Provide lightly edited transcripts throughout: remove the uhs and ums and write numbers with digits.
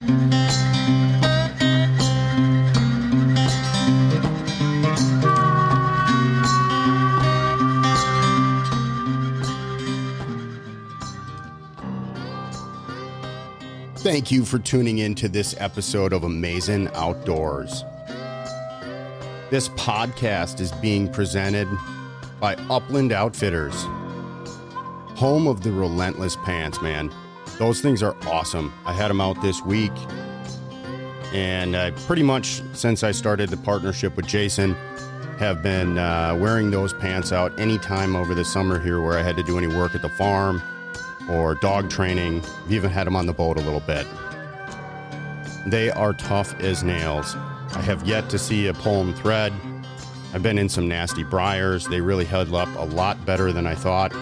Thank you for tuning in to this episode of Amazing Outdoors. This podcast is being presented by Uplnd Outfitters, home of the Relentless pants, man. Those things are awesome. I had them out this week, and I pretty much, since I started the partnership with Jason, have been wearing those pants out anytime over the summer here where I had to do any work at the farm or dog training. I've even had them on the boat a little bit. They are tough as nails. I have yet to see a pull 'em thread. I've been in some nasty briars. They really held up a lot better than I thought.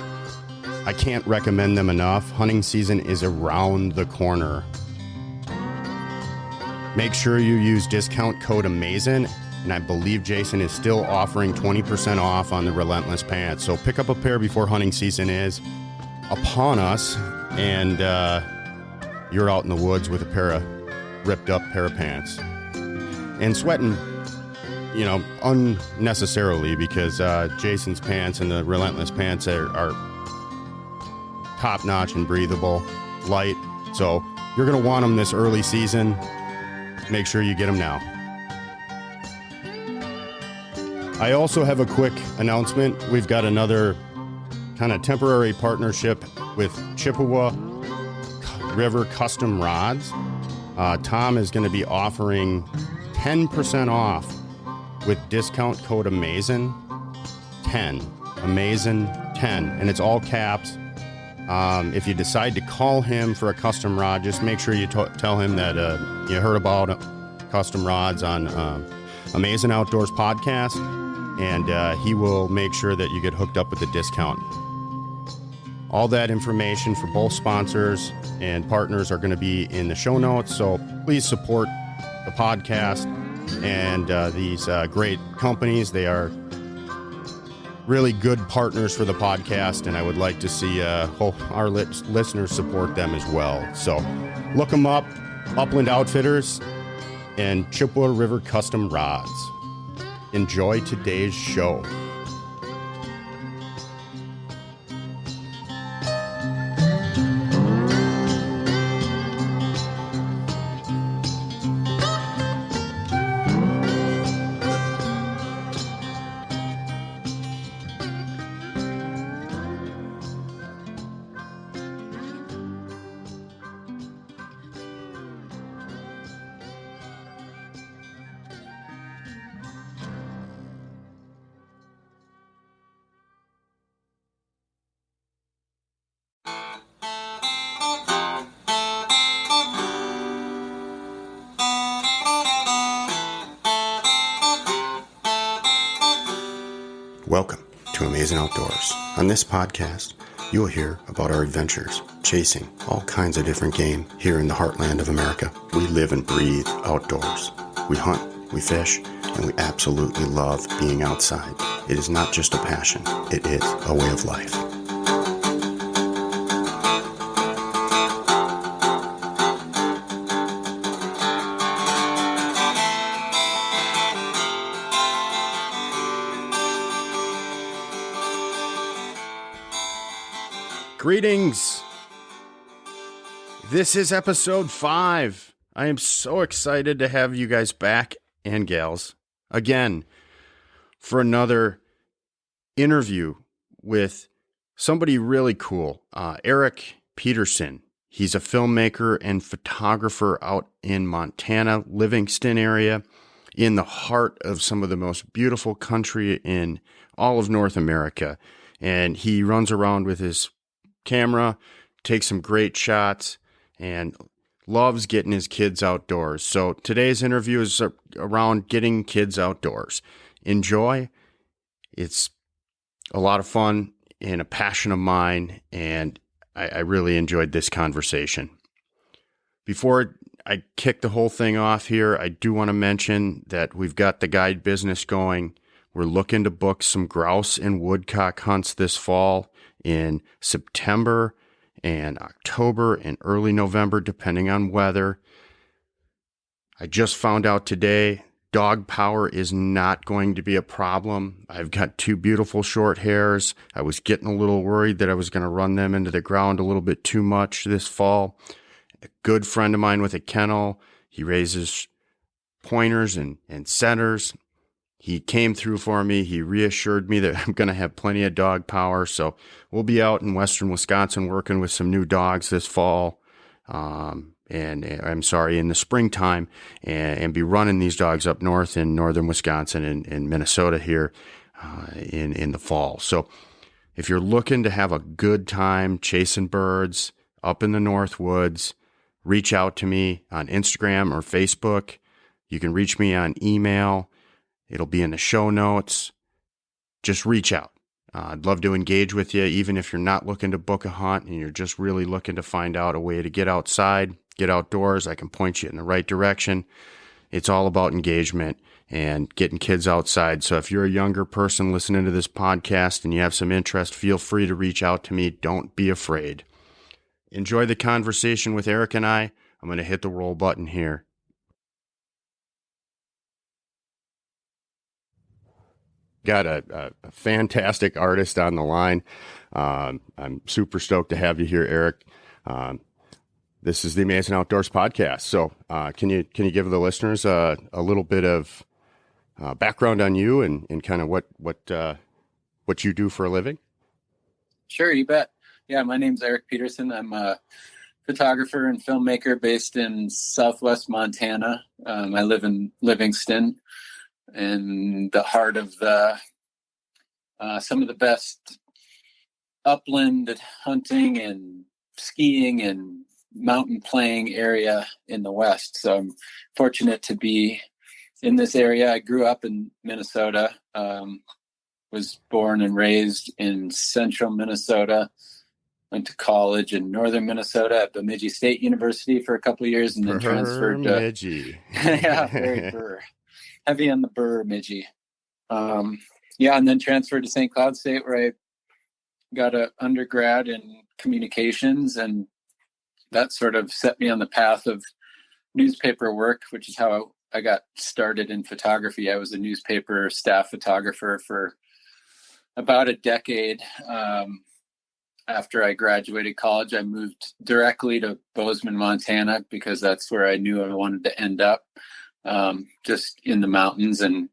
I can't recommend them enough. Hunting season is around the corner. Make sure you use discount code AMAZING, and I believe Jason is still offering 20% off on the Relentless pants. So pick up a pair before hunting season is upon us, and you're out in the woods with a ripped up pair of pants and sweating, unnecessarily, because Jason's pants and the Relentless pants are top notch and breathable, light. So you're going to want them this early season. Make sure you get them now. I also have a quick announcement. We've got another kind of temporary partnership with Chippewa River Custom Rods. Tom is going to be offering 10% off with discount code AMAZING10. AMAZING10. And it's all caps. If you decide to call him for a custom rod, just make sure you tell him that you heard about custom rods on Amazing Outdoors podcast, and he will make sure that you get hooked up with a discount. All that information for both sponsors and partners are going to be in the show notes, so please support the podcast and these great companies. They are really good partners for the podcast, and I would like to see our listeners support them as well. So look them up, Uplnd Outfitters and Chippewa River Custom Rods. Enjoy today's show. Welcome to Amazing Outdoors. On this podcast, you will hear about our adventures, chasing all kinds of different game here in the heartland of America. We live and breathe outdoors. We hunt, we fish, and we absolutely love being outside. It is not just a passion, it is a way of life. Greetings. This is episode 5. I am so excited to have you guys back, and gals, again for another interview with somebody really cool. Erik Petersen. He's a filmmaker and photographer out in Montana, Livingston area, in the heart of some of the most beautiful country in all of North America. And he runs around with his camera, takes some great shots, and loves getting his kids outdoors. So today's interview is around getting kids outdoors. Enjoy. It's a lot of fun and a passion of mine, and I really enjoyed this conversation. Before I kick the whole thing off here, I do want to mention that we've got the guide business going. We're looking to book some grouse and woodcock hunts this fall in September and October and early November, depending on weather. I just found out today dog power is not going to be a problem. I've got 2 beautiful short hairs. I was getting a little worried that I was going to run them into the ground a little bit too much this fall. A good friend of mine with a kennel, he raises pointers and setters. He came through for me. He reassured me that I'm going to have plenty of dog power. So we'll be out in western Wisconsin working with some new dogs this fall. In the springtime, and be running these dogs up north in northern Wisconsin and Minnesota here in the fall. So if you're looking to have a good time chasing birds up in the North Woods, reach out to me on Instagram or Facebook. You can reach me on email. It'll be in the show notes. Just reach out. I'd love to engage with you, even if you're not looking to book a hunt and you're just really looking to find out a way to get outside, get outdoors. I can point you in the right direction. It's all about engagement and getting kids outside. So if you're a younger person listening to this podcast and you have some interest, feel free to reach out to me. Don't be afraid. Enjoy the conversation with Erik and I. I'm going to hit the roll button here. Got a fantastic artist on the line. I'm super stoked to have you here, Erik. This is the Amazing Outdoors podcast. So can you give the listeners a little bit of background on you and kind of what you do for a living? Sure, you bet. Yeah, my name's Erik Petersen. I'm a photographer and filmmaker based in Southwest Montana. I live in Livingston, in the heart of some of the best upland hunting and skiing and mountain playing area in the West. So I'm fortunate to be in this area. I grew up in Minnesota, was born and raised in central Minnesota, went to college in northern Minnesota at Bemidji State University for a couple of years, and then transferred to Bemidji. Yeah, very burr. Heavy on the burr, Midgie. And then transferred to St. Cloud State, where I got an undergrad in communications, and that sort of set me on the path of newspaper work, which is how I got started in photography. I was a newspaper staff photographer for about a decade. After I graduated college, I moved directly to Bozeman, Montana, because that's where I knew I wanted to end up. Just in the mountains and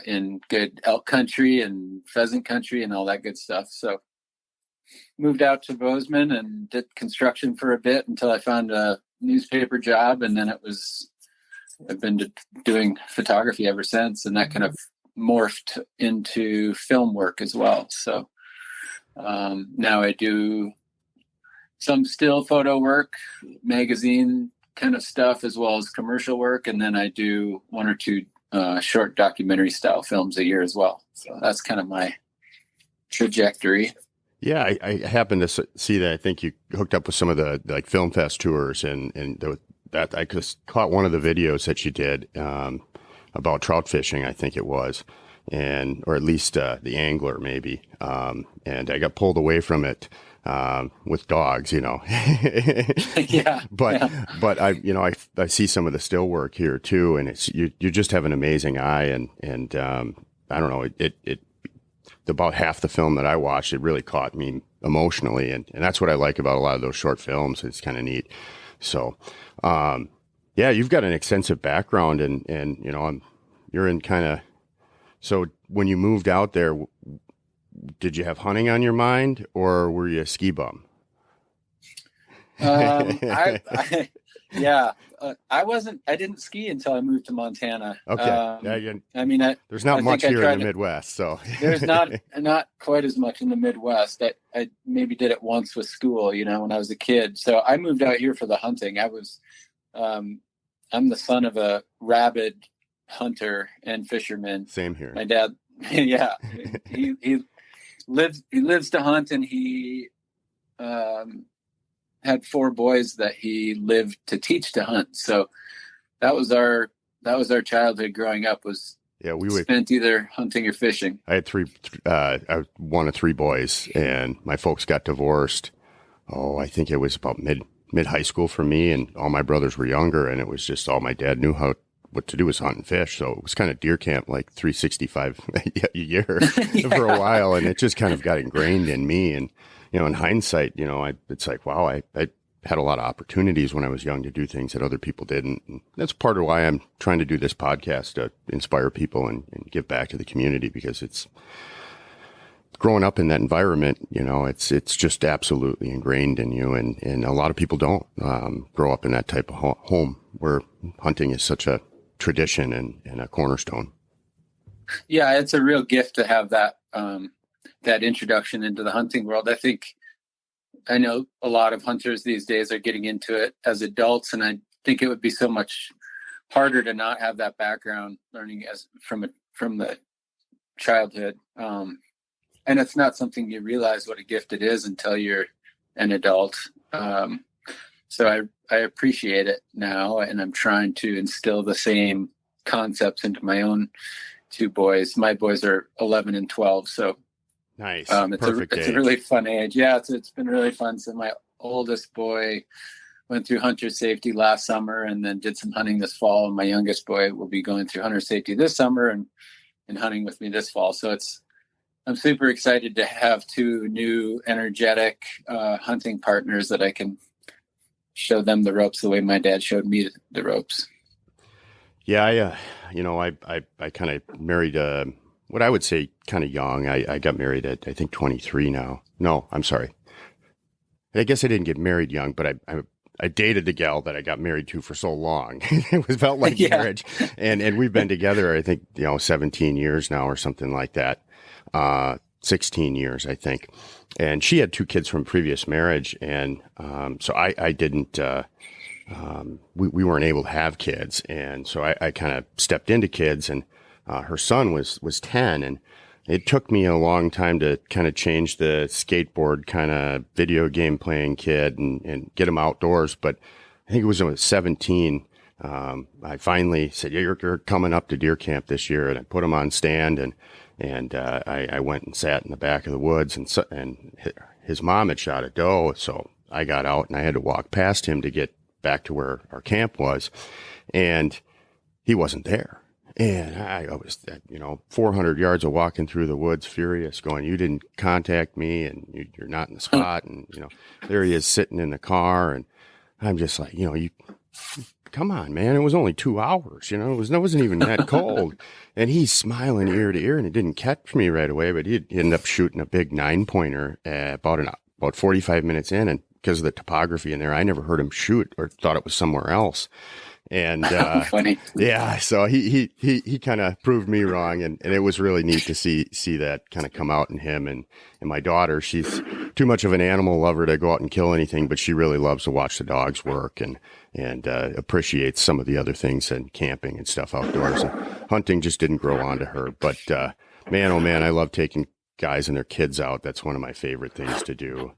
in good elk country and pheasant country and all that good stuff. So moved out to Bozeman and did construction for a bit until I found a newspaper job. And then I've been doing photography ever since. And that kind of morphed into film work as well. So now I do some still photo work, magazine kind of stuff, as well as commercial work. And then I do 1 or 2 short documentary style films a year as well. So that's kind of my trajectory. Yeah, I happened to see that. I think you hooked up with some of the like film fest tours, and that I just caught one of the videos that you did about trout fishing, I think it was, or at least the angler maybe. And I got pulled away from it with dogs, Yeah. But I see some of the still work here too, and it's you just have an amazing eye, and I don't know, it about half the film that I watched, it really caught me emotionally, and that's what I like about a lot of those short films. It's kind of neat. So you've got an extensive background, and you're in kind of, so when you moved out there, did you have hunting on your mind, or were you a ski bum? I didn't ski until I moved to Montana. Okay. There's not I much here in the Midwest, so there's not quite as much in the Midwest. I maybe did it once with school, when I was a kid. So I moved out here for the hunting. I'm the son of a rabid hunter and fisherman. Same here. My dad, he lives to hunt, and he had 4 boys that he lived to teach to hunt. So that was our childhood growing up, was we spent either hunting or fishing. I had 1 of 3 boys, and my folks got divorced. I think it was about mid-high school for me, and all my brothers were younger, and it was just all my dad knew what to do was hunt and fish. So it was kind of deer camp, like 365 a year Yeah. for a while. And it just kind of got ingrained in me. And, in hindsight, it's like, wow, I had a lot of opportunities when I was young to do things that other people didn't. And that's part of why I'm trying to do this podcast, to inspire people and give back to the community, because it's growing up in that environment, it's just absolutely ingrained in you. And a lot of people don't grow up in that type of home where hunting is such a tradition and a cornerstone. Yeah, it's a real gift to have that that introduction into the hunting world. I know a lot of hunters these days are getting into it as adults, and I think it would be so much harder to not have that background learning from the childhood. And it's not something you realize what a gift it is until you're an adult. So I appreciate it now, and I'm trying to instill the same concepts into my own two boys. My boys are 11 and 12, so nice. It's a really fun age. Yeah, it's been really fun. So my oldest boy went through hunter safety last summer and then did some hunting this fall, and my youngest boy will be going through hunter safety this summer and hunting with me this fall. So I'm super excited to have two new energetic hunting partners that I can show them the ropes the way my dad showed me the ropes. Yeah, I kind of married what I would say kind of young. I got married at, I think, 23 now. No, I'm sorry. I guess I didn't get married young, but I dated the gal that I got married to for so long. It felt like marriage. And we've been together, I think, 17 years now or something like that. 16 years, I think. And she had 2 kids from previous marriage. And so I didn't, we weren't able to have kids. And so I kind of stepped into kids, and her son was 10. And it took me a long time to kind of change the skateboard kind of video game playing kid and get him outdoors. But I think it was when I was 17. I finally said, yeah, you're coming up to deer camp this year. And I put him on stand, and I went and sat in the back of the woods, and his mom had shot a doe. So I got out and I had to walk past him to get back to where our camp was, and he wasn't there. And I was, 400 yards of walking through the woods, furious, going, you didn't contact me, and you're not in the spot. And, there he is sitting in the car, and I'm just like, you come on, man. It was only 2 hours, it wasn't even that cold. And he's smiling ear to ear, and it didn't catch me right away, but he ended up shooting a big 9-pointer about 45 minutes in. And because of the topography in there, I never heard him shoot or thought it was somewhere else. And, funny. Yeah, so he kind of proved me wrong. And it was really neat to see that kind of come out in him. And my daughter, she's too much of an animal lover to go out and kill anything, but she really loves to watch the dogs work and appreciates some of the other things and camping and stuff outdoors. And hunting just didn't grow onto her. But, man, oh man, I love taking guys and their kids out. That's one of my favorite things to do.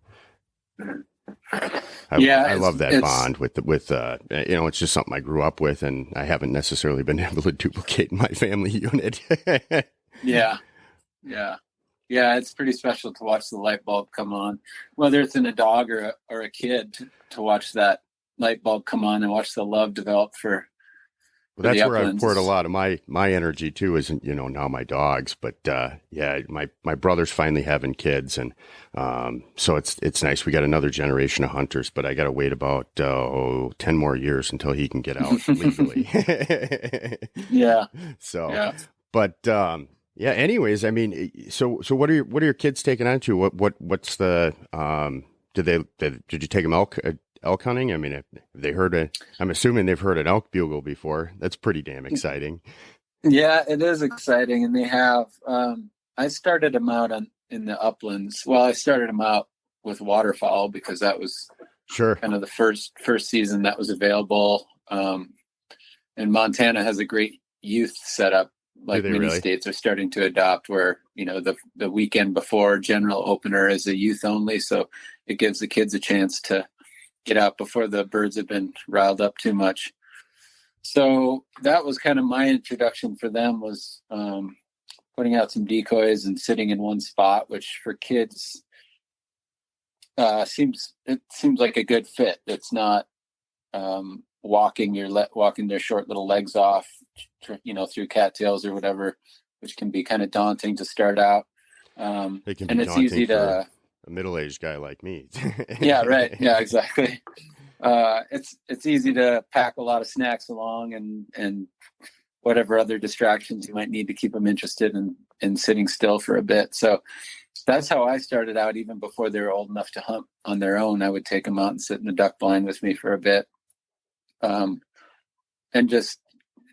I love that bond with it's just something I grew up with, and I haven't necessarily been able to duplicate in my family unit. Yeah. It's pretty special to watch the light bulb come on, whether it's in a dog or a kid, to watch that light bulb come on and watch the love develop for. Well, that's where I've poured a lot of my energy too, isn't, now my dogs, but, my brother's finally having kids. And, so it's nice. We got another generation of hunters, but I got to wait about, 10 more years until he can get out legally. Yeah. So, yeah. But, anyways, I mean, so what are your kids taking on to? What's the, did you take them elk hunting? I mean, have they I'm assuming they've heard an elk bugle before. That's pretty damn exciting. Yeah, it is exciting. And they have, I started them out in the uplands. Well, I started them out with waterfowl because that was kind of the first season that was available. And Montana has a great youth setup, like many states are starting to adopt, where, the weekend before general opener is a youth only. So it gives the kids a chance to get out before the birds have been riled up too much. So that was kind of my introduction for them, was putting out some decoys and sitting in one spot, which for kids, it seems like a good fit. It's not walking their short little legs off, through cattails or whatever, which can be kind of daunting to start out. It can be And it's daunting easy to a middle-aged guy like me. yeah, right, yeah, exactly. It's easy to pack a lot of snacks along and whatever other distractions you might need to keep them interested in sitting still for a bit. So that's how I started out. Even before they were old enough to hunt on their own, I would take them out and sit in the duck blind with me for a bit, and just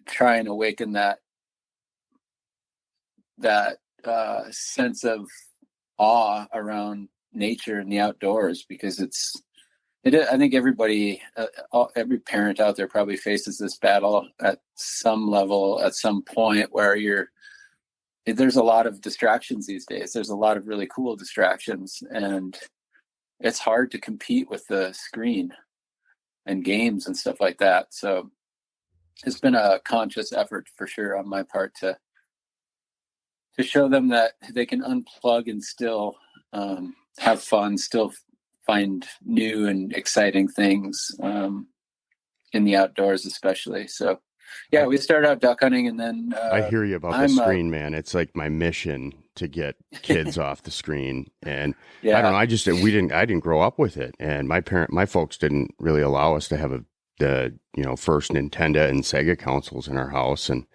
try and awaken that sense of awe around nature and the outdoors, because I think everybody, every parent out there probably faces this battle at some level, at some point, where there's a lot of distractions these days. There's a lot of really cool distractions, and it's hard to compete with the screen and games and stuff like that. So it's been a conscious effort for sure on my part to show them that they can unplug and still have fun, still find new and exciting things in the outdoors, especially. So, yeah, we started out duck hunting, and then I hear you about the screen, man. It's like my mission to get kids off the screen, and yeah. I don't know. I didn't grow up with it, and my folks didn't really allow us to have the first Nintendo and Sega consoles in our house, and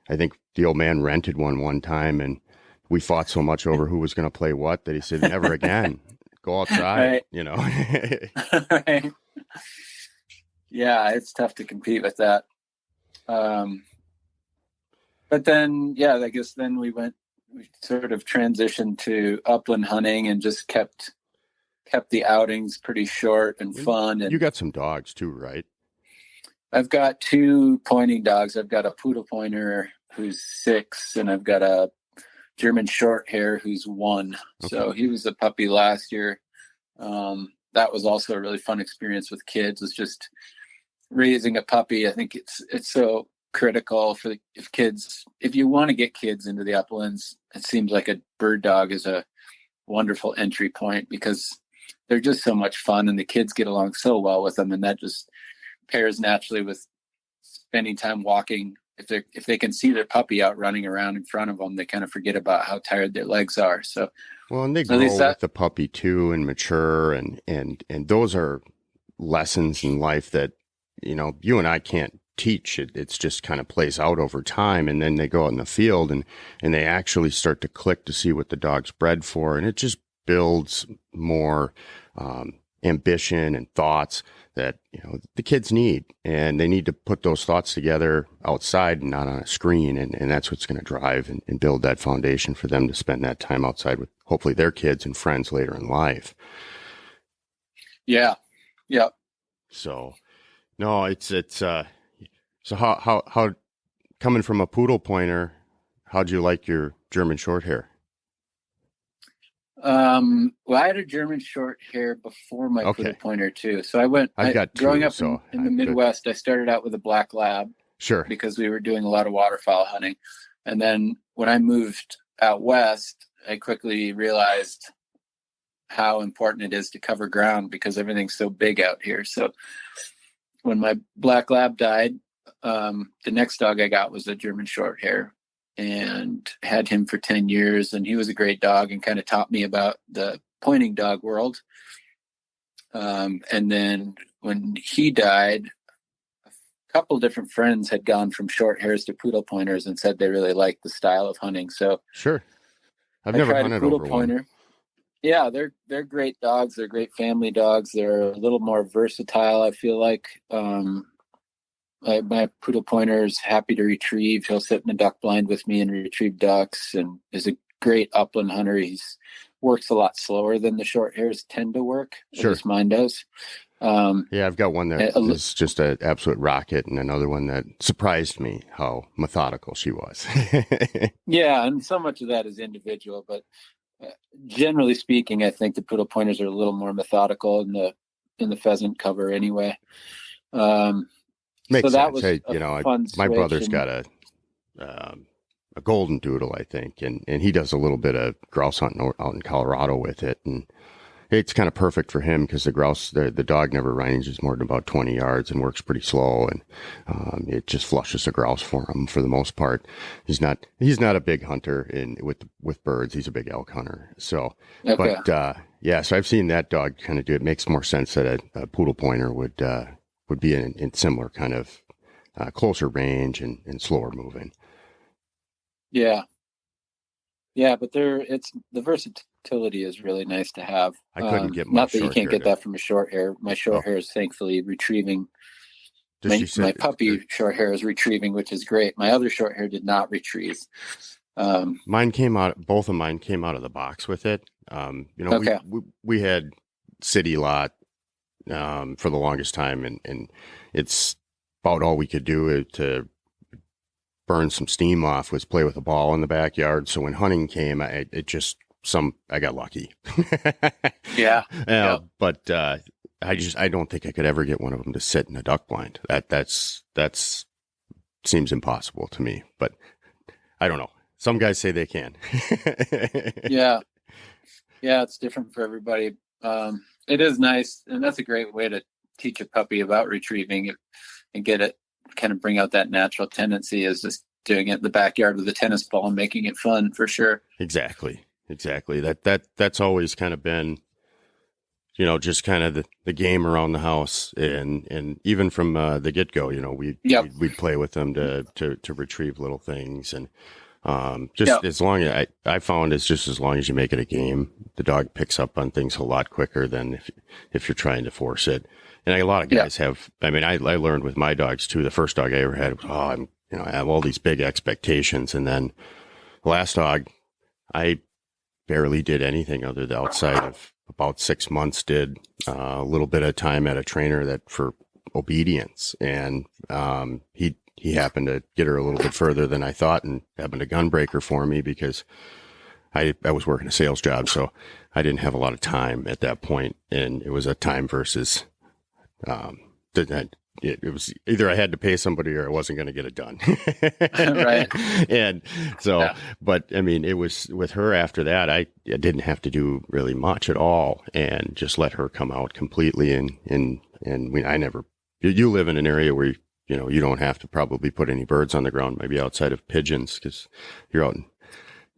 I think the old man rented one time, and we fought so much over who was going to play what that he said, "Never again. Go outside." Right. Right. Yeah, it's tough to compete with that. But then, yeah, I guess then we sort of transitioned to upland hunting and just kept the outings pretty short and fun. And you got some dogs too, right? I've got 2 pointing dogs. I've got a poodle pointer who's 6, and I've got a German short hair who's 1. Okay. So he was a puppy last year. That was also a really fun experience with kids. Was just raising a puppy. I think it's so critical for if you want to get kids into the uplands. It seems like a bird dog is a wonderful entry point, because they're just so much fun, and the kids get along so well with them, and that just pairs naturally with spending time walking. If they can see their puppy out running around in front of them, they kind of forget about how tired their legs are. So, well, and they grow with the puppy too, and mature, and those are lessons in life that you and I can't teach. It's just kind of plays out over time, and then they go out in the field and they actually start to click to see what the dog's bred for, and it just builds more ambition and thoughts that the kids need, and they need to put those thoughts together outside and not on a screen, and that's what's going to drive and build that foundation for them to spend that time outside with hopefully their kids and friends later in life. Yeah. So no, it's so how coming from a poodle pointer, how'd you like your German short hair? Well, I had a German short hair before my poodle pointer too. So growing up in the Midwest, I started out with a black lab. Sure. Because we were doing a lot of waterfowl hunting. And then when I moved out west, I quickly realized how important it is to cover ground, because everything's so big out here. So when my black lab died, the next dog I got was a German short hair, and had him for 10 years. And he was a great dog and kind of taught me about the pointing dog world. And then when he died, a couple different friends had gone from short hairs to poodle pointers and said they really liked the style of hunting. So sure. I've never hunted a poodle pointer. One. Yeah, they're great dogs. They're great family dogs. They're a little more versatile, I feel like. My poodle pointer is happy to retrieve. He'll sit in a duck blind with me and retrieve ducks, and is a great upland hunter. He's works a lot slower than the short hairs tend to work. Sure. At least mine does. Yeah, I've got one that is just an absolute rocket, and another one that surprised me how methodical she was. Yeah, and so much of that is individual, but generally speaking, I think the poodle pointers are a little more methodical in the pheasant cover anyway. Makes so that sense. was Hey, my brother's got a golden doodle, I think, and he does a little bit of grouse hunting out in Colorado with it, and it's kind of perfect for him because the dog never ranges more than about 20 yards and works pretty slow, and it just flushes the grouse for him for the most part. He's not a big hunter with birds. He's a big elk hunter. So, Okay. but yeah, so I've seen that dog kind of do it. Makes more sense that a poodle pointer would be in similar kind of closer range and slower moving. Yeah. Yeah, but the versatility is really nice to have. I couldn't get my Not that you short can't hair get that from a short hair. My short hair is thankfully retrieving. My puppy short hair is retrieving, which is great. My other short hair did not retrieve. Both of mine came out of the box with it. Okay. We had city lot for the longest time, and it's about all we could do to burn some steam off was play with a ball in the backyard. So when hunting came, I got lucky. Yeah. But I don't think I could ever get one of them to sit in a duck blind. That's seems impossible to me, but I don't know. Some guys say they can. Yeah. Yeah. It's different for everybody. It is nice. And that's a great way to teach a puppy about retrieving it and get it, kind of bring out that natural tendency, is just doing it in the backyard with a tennis ball and making it fun, for sure. Exactly. That's always kind of been, just kind of the game around the house, and even from the get go, we'd play with them to retrieve little things, and as long as I found it's just as long as you make it a game, the dog picks up on things a lot quicker than if you're trying to force it. And a lot of guys have. I mean, I learned with my dogs too. The first dog I ever had was, I have all these big expectations, and then the last dog, I barely did anything other than outside of about 6 months. Did a little bit of time at a trainer that for obedience, and he happened to get her a little bit further than I thought, and happened to gunbreaker for me because I was working a sales job, so I didn't have a lot of time at that point, and it was a time versus. It was either I had to pay somebody or I wasn't going to get it done. Right. And so, but I mean, it was with her after that, I didn't have to do really much at all, and just let her come out completely. You live in an area where, you don't have to probably put any birds on the ground, maybe outside of pigeons, because you're out in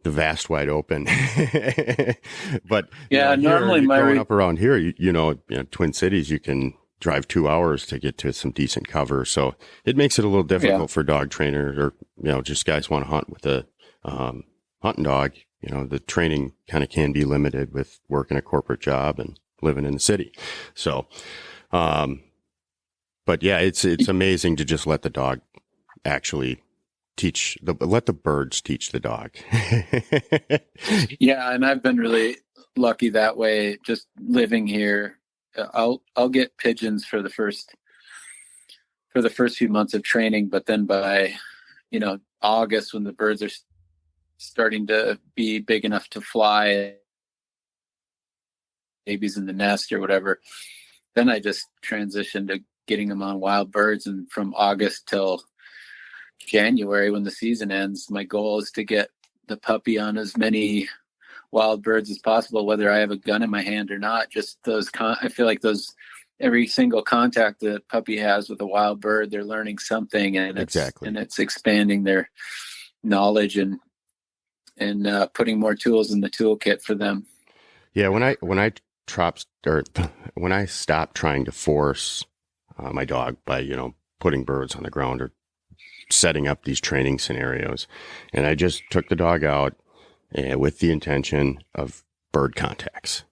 the vast wide open. But normally growing up around here, Twin Cities, you can drive 2 hours to get to some decent cover. So it makes it a little difficult for dog trainers, or, just guys want to hunt with a hunting dog. The training kind of can be limited with working a corporate job and living in the city. So, but yeah, it's amazing to just let the dog actually let the birds teach the dog. Yeah. And I've been really lucky that way, just living here. I'll get pigeons for the first few months of training, but then by August, when the birds are starting to be big enough to fly, babies in the nest or whatever, then I just transitioned to getting them on wild birds. And from August till January, when the season ends, my goal is to get the puppy on as many wild birds as possible, whether I have a gun in my hand or not. Just those I feel like every single contact that puppy has with a wild bird, they're learning something, and it's expanding their knowledge and putting more tools in the toolkit for them. Yeah, when I stopped trying to force my dog by putting birds on the ground or setting up these training scenarios, and I just took the dog out with the intention of bird contacts,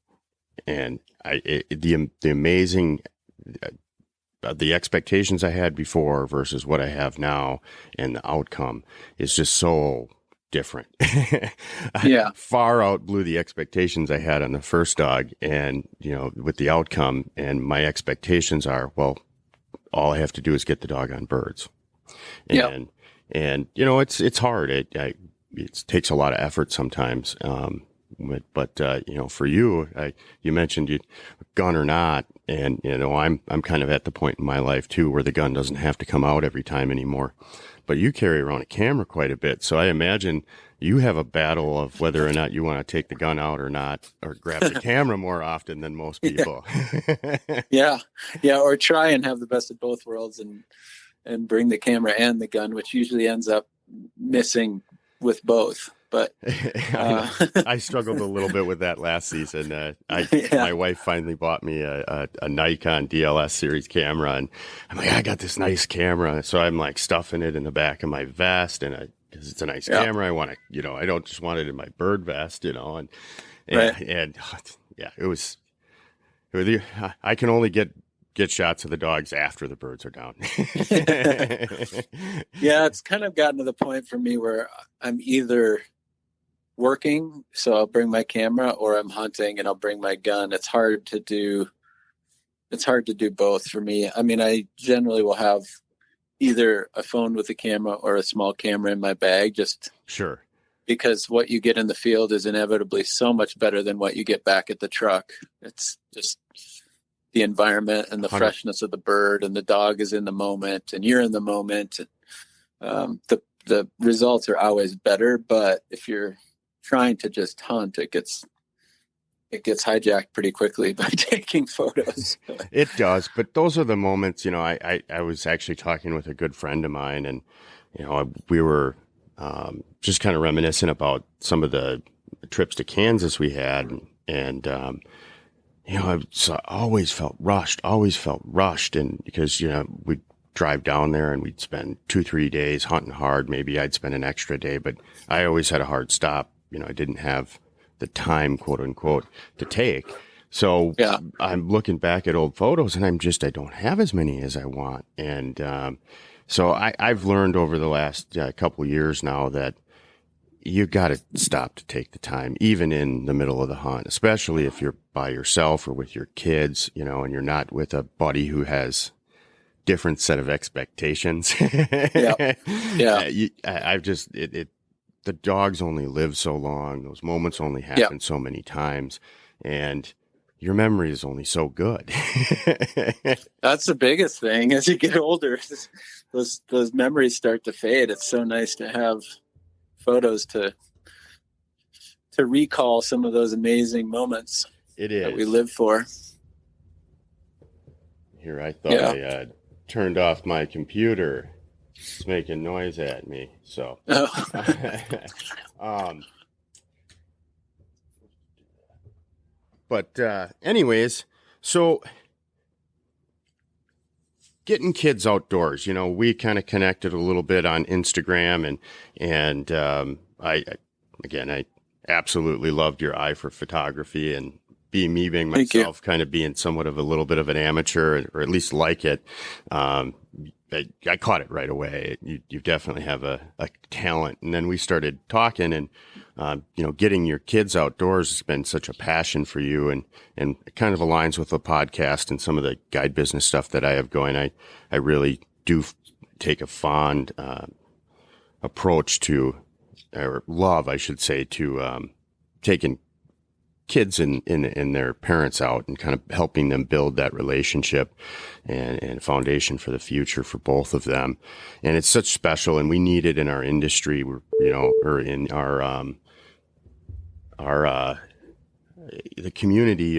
and the amazing the expectations I had before versus what I have now, and the outcome is just so different. Yeah, far outblew the expectations I had on the first dog, and with the outcome, and my expectations are, well, all I have to do is get the dog on birds, and it's hard. It takes a lot of effort sometimes. But for you, you mentioned gun or not. And, I'm kind of at the point in my life too, where the gun doesn't have to come out every time anymore, but you carry around a camera quite a bit. So I imagine you have a battle of whether or not you want to take the gun out or not, or grab the camera more often than most people. Yeah. Or try and have the best of both worlds and bring the camera and the gun, which usually ends up missing with both. But I struggled a little bit with that last season. My wife finally bought me a Nikon DLS series camera, and I'm like, I got this nice camera, so I'm like stuffing it in the back of my vest, and because it's a nice camera, I want to, I don't just want it in my bird vest, and it was I can only get shots of the dogs after the birds are down. Yeah, it's kind of gotten to the point for me where I'm either working, so I'll bring my camera, or I'm hunting and I'll bring my gun. It's hard to do both for me. I mean, I generally will have either a phone with a camera or a small camera in my bag, just sure, because what you get in the field is inevitably so much better than what you get back at the truck. It's just the environment and the 100. freshness of the bird, and the dog is in the moment and you're in the moment. The results are always better, but if you're trying to just hunt, it gets hijacked pretty quickly by taking photos. It does, but those are the moments, I was actually talking with a good friend of mine, and, we were just kind of reminiscent about some of the trips to Kansas we had. And I always felt rushed. And because, we'd drive down there and we'd spend 2-3 days hunting hard. Maybe I'd spend an extra day, but I always had a hard stop. I didn't have the time, quote unquote, to take. So I'm looking back at old photos, and I don't have as many as I want. And so I've learned over the last couple of years now that you got to stop to take the time, even in the middle of the hunt, especially if you're by yourself or with your kids, and you're not with a buddy who has different set of expectations. The dogs only live so long. Those moments only happen so many times, and your memory is only so good. That's the biggest thing. As you get older, those memories start to fade. It's so nice to have photos to recall some of those amazing moments that we live for. Here, I thought I turned off my computer. It's making noise at me. So, but anyways, so getting kids outdoors, we kind of connected a little bit on Instagram, and I absolutely loved your eye for photography, and being myself, kind of being somewhat of a little bit of an amateur, or at least like it. I caught it right away. You definitely have a talent. And then we started talking, and, getting your kids outdoors has been such a passion for you, and it kind of aligns with the podcast and some of the guide business stuff that I have going. I really do take a fond, approach to, or love, I should say, to, taking kids and their parents out and kind of helping them build that relationship and foundation for the future for both of them. And it's such special, and we need it in our industry, or in the community.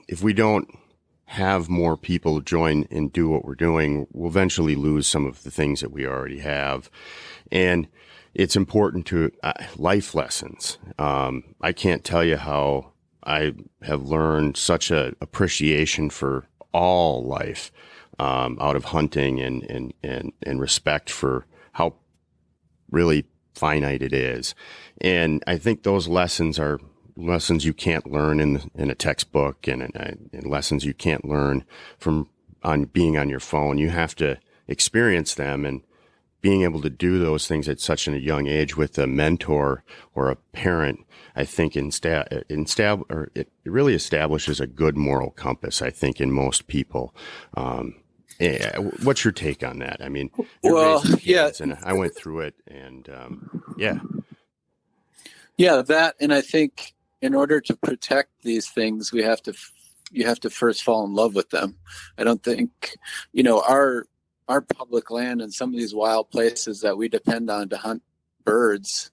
If we don't have more people join and do what we're doing, we'll eventually lose some of the things that we already have. And it's important to life lessons. I can't tell you how I have learned such a appreciation for all life out of hunting, and respect for how really finite it is. And I think those lessons are lessons you can't learn in a textbook, and lessons you can't learn on being on your phone. You have to experience them, and being able to do those things at such a young age with a mentor or a parent, I think it really establishes a good moral compass, I think, in most people. What's your take on that? I mean, kids, and I went through it, and that, and I think in order to protect these things, we have to you have to first fall in love with them. I don't think, our public land and some of these wild places that we depend on to hunt birds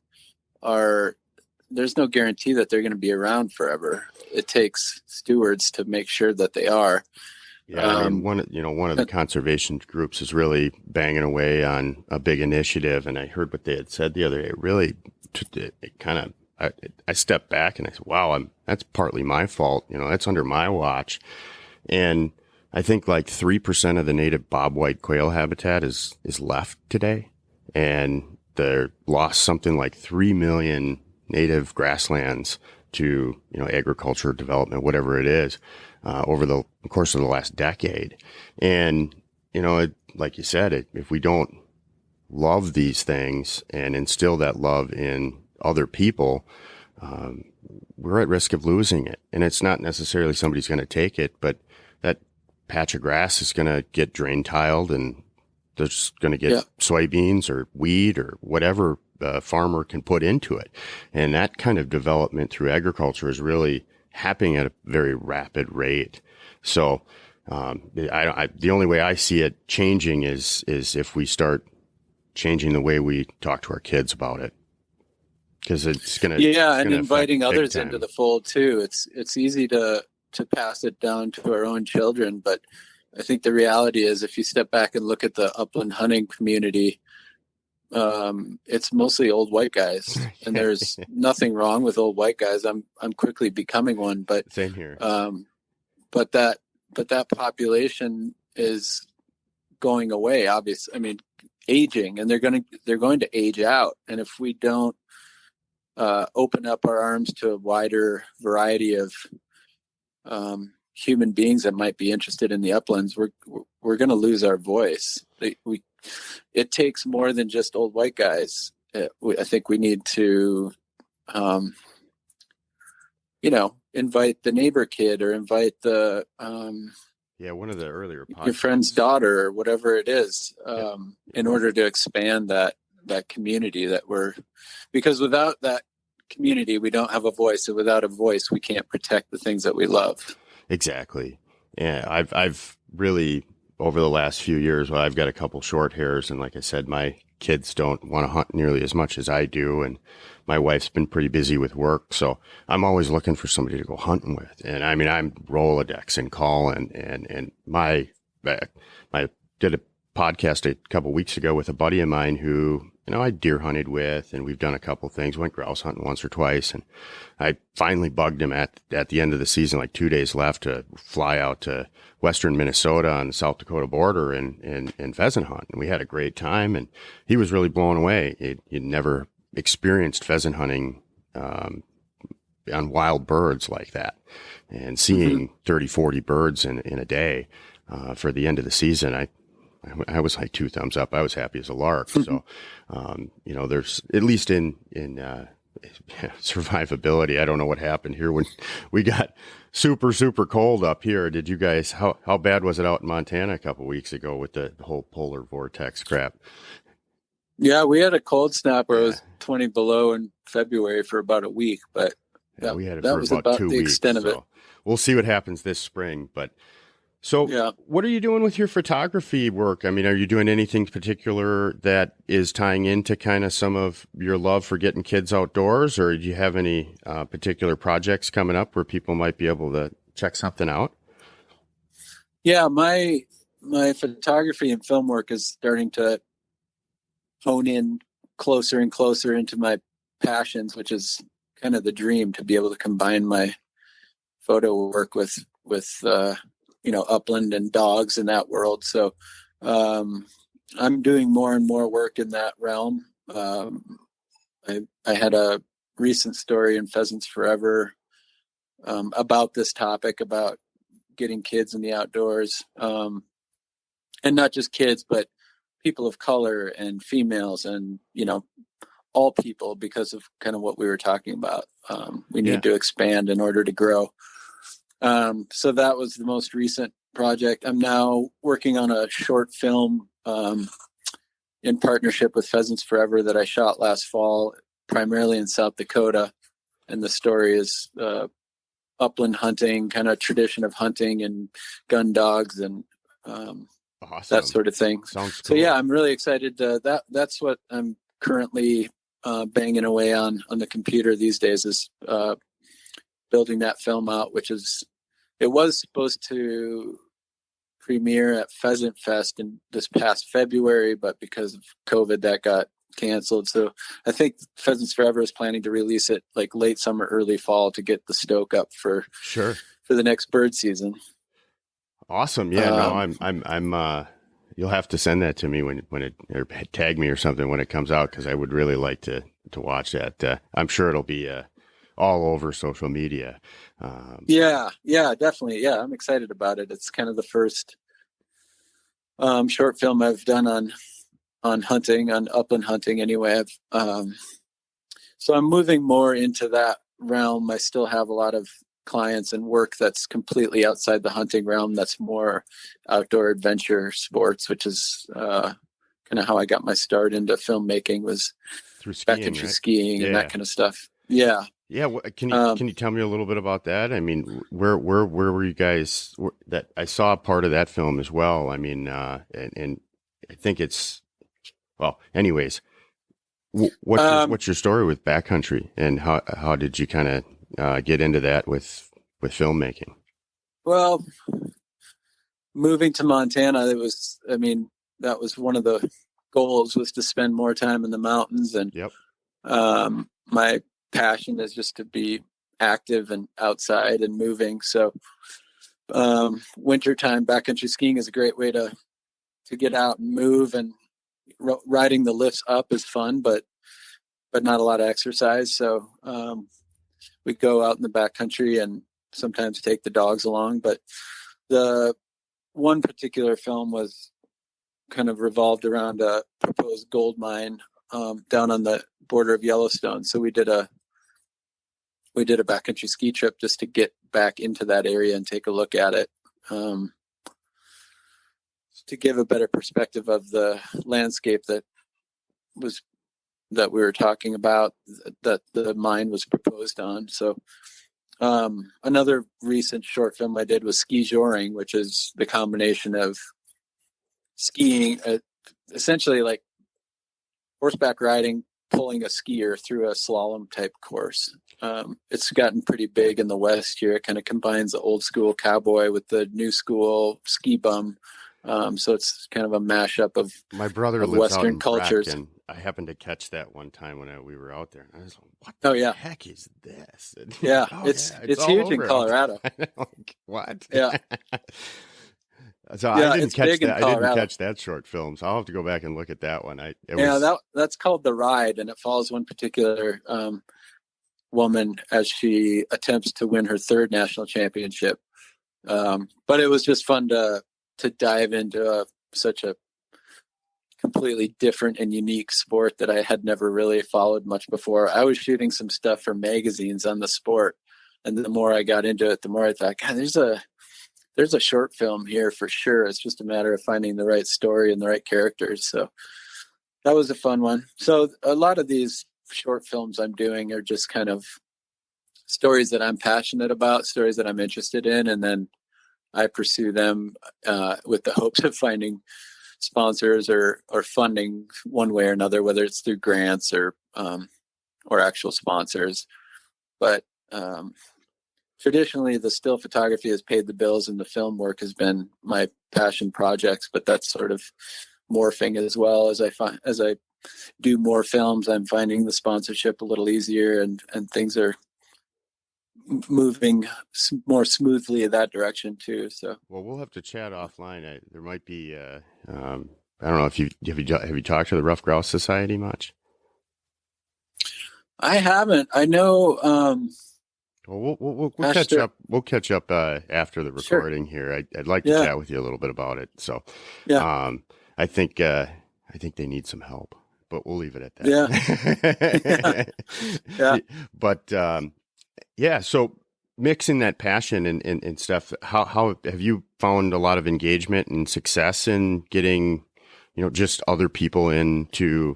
there's no guarantee that they're going to be around forever. It takes stewards to make sure that they are. Yeah, I mean, one of the conservation groups is really banging away on a big initiative, and I heard what they had said the other day. It really, I stepped back and I said, "Wow, that's partly my fault. That's under my watch." And I think like 3% of the native bobwhite quail habitat is left today, and they're lost something like 3 million native grasslands to agriculture, development, whatever it is, over the course of the last decade. And like you said, if we don't love these things and instill that love in other people, we're at risk of losing it. And it's not necessarily somebody's going to take it, but that patch of grass is going to get drain tiled, and there's going to get soybeans or wheat or whatever a farmer can put into it. And that kind of development through agriculture is really happening at a very rapid rate. So the only way I see it changing is if we start changing the way we talk to our kids about it, because it's going to and inviting others into the fold too. It's easy to pass it down to our own children, but I think the reality is, if you step back and look at the upland hunting community, it's mostly old white guys, and there's nothing wrong with old white guys. I'm quickly becoming one, but same here. But that population is going away. Obviously, I mean, aging, and they're going to age out. And if we don't open up our arms to a wider variety of human beings that might be interested in the uplands, we're going to lose our voice. It takes more than just old white guys. I think we need to, invite the neighbor kid, or invite the one of the earlier podcasts, your friend's daughter, or whatever it is, in order to expand that community because without that community, we don't have a voice, and without a voice, we can't protect the things that we love. Exactly. Yeah, I've really, over the last few years, I've got a couple short hairs, and like I said, my kids don't want to hunt nearly as much as I do, and my wife's been pretty busy with work, so I'm always looking for somebody to go hunting with. And I mean, I'm Rolodex and calling, and I did a podcast a couple weeks ago with a buddy of mine who I deer hunted with, and we've done a couple things, went grouse hunting once or twice. And I finally bugged him at the end of the season, like 2 days left, to fly out to western Minnesota on the South Dakota border and pheasant hunt. And we had a great time, and he was really blown away. He'd never experienced pheasant hunting on wild birds like that, and seeing 30, 40 birds in a day for the end of the season. I was like 2 thumbs up. I was happy as a lark. So, there's, at least in survivability, I don't know what happened here when we got super, super cold up here. Did you guys, how bad was it out in Montana a couple weeks ago with the whole polar vortex crap? Yeah, we had a cold snap where it was 20 below in February for about a week, but we had it for about 2 weeks. Extent of it. We'll see what happens this spring, but so what are you doing with your photography work? I mean, are you doing anything particular that is tying into kind of some of your love for getting kids outdoors, or do you have any particular projects coming up where people might be able to check something out? Yeah, my photography and film work is starting to hone in closer and closer into my passions, which is kind of the dream, to be able to combine my photo work with upland and dogs in that world. So I'm doing more and more work in that realm. I had a recent story in Pheasants Forever about this topic, about getting kids in the outdoors, and not just kids, but people of color and females, and all people, because of kind of what we were talking about. We need to expand in order to grow. So that was the most recent project. I'm now working on a short film in partnership with Pheasants Forever that I shot last fall, primarily in South Dakota. And the story is upland hunting, kind of tradition of hunting and gun dogs and Awesome. that sort of thing. Sounds So cool. yeah, I'm really excited. That's what I'm currently banging away on the computer these days, is building that film out, it was supposed to premiere at Pheasant Fest in this past February, but because of COVID, that got canceled. So I think Pheasants Forever is planning to release it like late summer, early fall to get the stoke up for the next bird season. Awesome. Yeah, no, I'm you'll have to send that to me when it, or tag me or something when it comes out, because I would really like to watch that. I'm sure it'll be all over social media. Yeah, definitely. Yeah, I'm excited about it. It's kind of the first short film I've done on hunting, on upland hunting anyway. So I'm moving more into that realm. I still have a lot of clients and work that's completely outside the hunting realm. That's more outdoor adventure sports, which is kind of how I got my start into filmmaking, was through skiing, backcountry skiing and that kind of stuff. Yeah. Yeah. Can you tell me a little bit about that? I mean, where were you guys? That I saw part of that film as well. I mean, and I think it's, well, anyways, what's your story with backcountry, and how did you kind of get into that with filmmaking? Well, moving to Montana, that was one of the goals, was to spend more time in the mountains. And my passion is just to be active and outside and moving. So wintertime backcountry skiing is a great way to get out and move, and riding the lifts up is fun, but not a lot of exercise. So we go out in the backcountry and sometimes take the dogs along. But the one particular film was kind of revolved around a proposed gold mine down on the border of Yellowstone. So we did a backcountry ski trip just to get back into that area and take a look at it, to give a better perspective of the landscape that we were talking about, that the mine was proposed on. So another recent short film I did was ski joring, which is the combination of skiing, essentially like horseback riding, pulling a skier through a slalom type course. It's gotten pretty big in the West here. It kind of combines the old school cowboy with the new school ski bum. So it's kind of a mashup of my brother of lives Western out in cultures. Breck, and I happened to catch that one time when we were out there. And I was like, "What the heck is this?" And it's huge in Colorado. Like, what? Yeah. So I didn't catch that. I didn't catch that short film. So I'll have to go back and look at that one. That's called The Ride, and it follows one particular woman as she attempts to win her third national championship. But it was just fun to dive into such a completely different and unique sport that I had never really followed much before. I was shooting some stuff for magazines on the sport, and the more I got into it, the more I thought, God, there's a short film here for sure. It's just a matter of finding the right story and the right characters. So that was a fun one. So a lot of these short films I'm doing are just kind of stories that I'm passionate about, stories that I'm interested in, and then I pursue them with the hopes of finding sponsors or funding one way or another, whether it's through grants or actual sponsors. But traditionally, the still photography has paid the bills, and the film work has been my passion projects. But that's sort of morphing as well. As I do more films, I'm finding the sponsorship a little easier, and things are moving more smoothly in that direction too. So, well, we'll have to chat offline. There might be. I don't know if have you talked to the Rough Grouse Society much? I haven't. I know. Well, we'll catch up. We'll catch up after the recording here. I'd like to chat with you a little bit about it. So, I think they need some help, but we'll leave it at that. Yeah. But so mixing that passion and stuff. How have you found a lot of engagement and success in getting, just other people into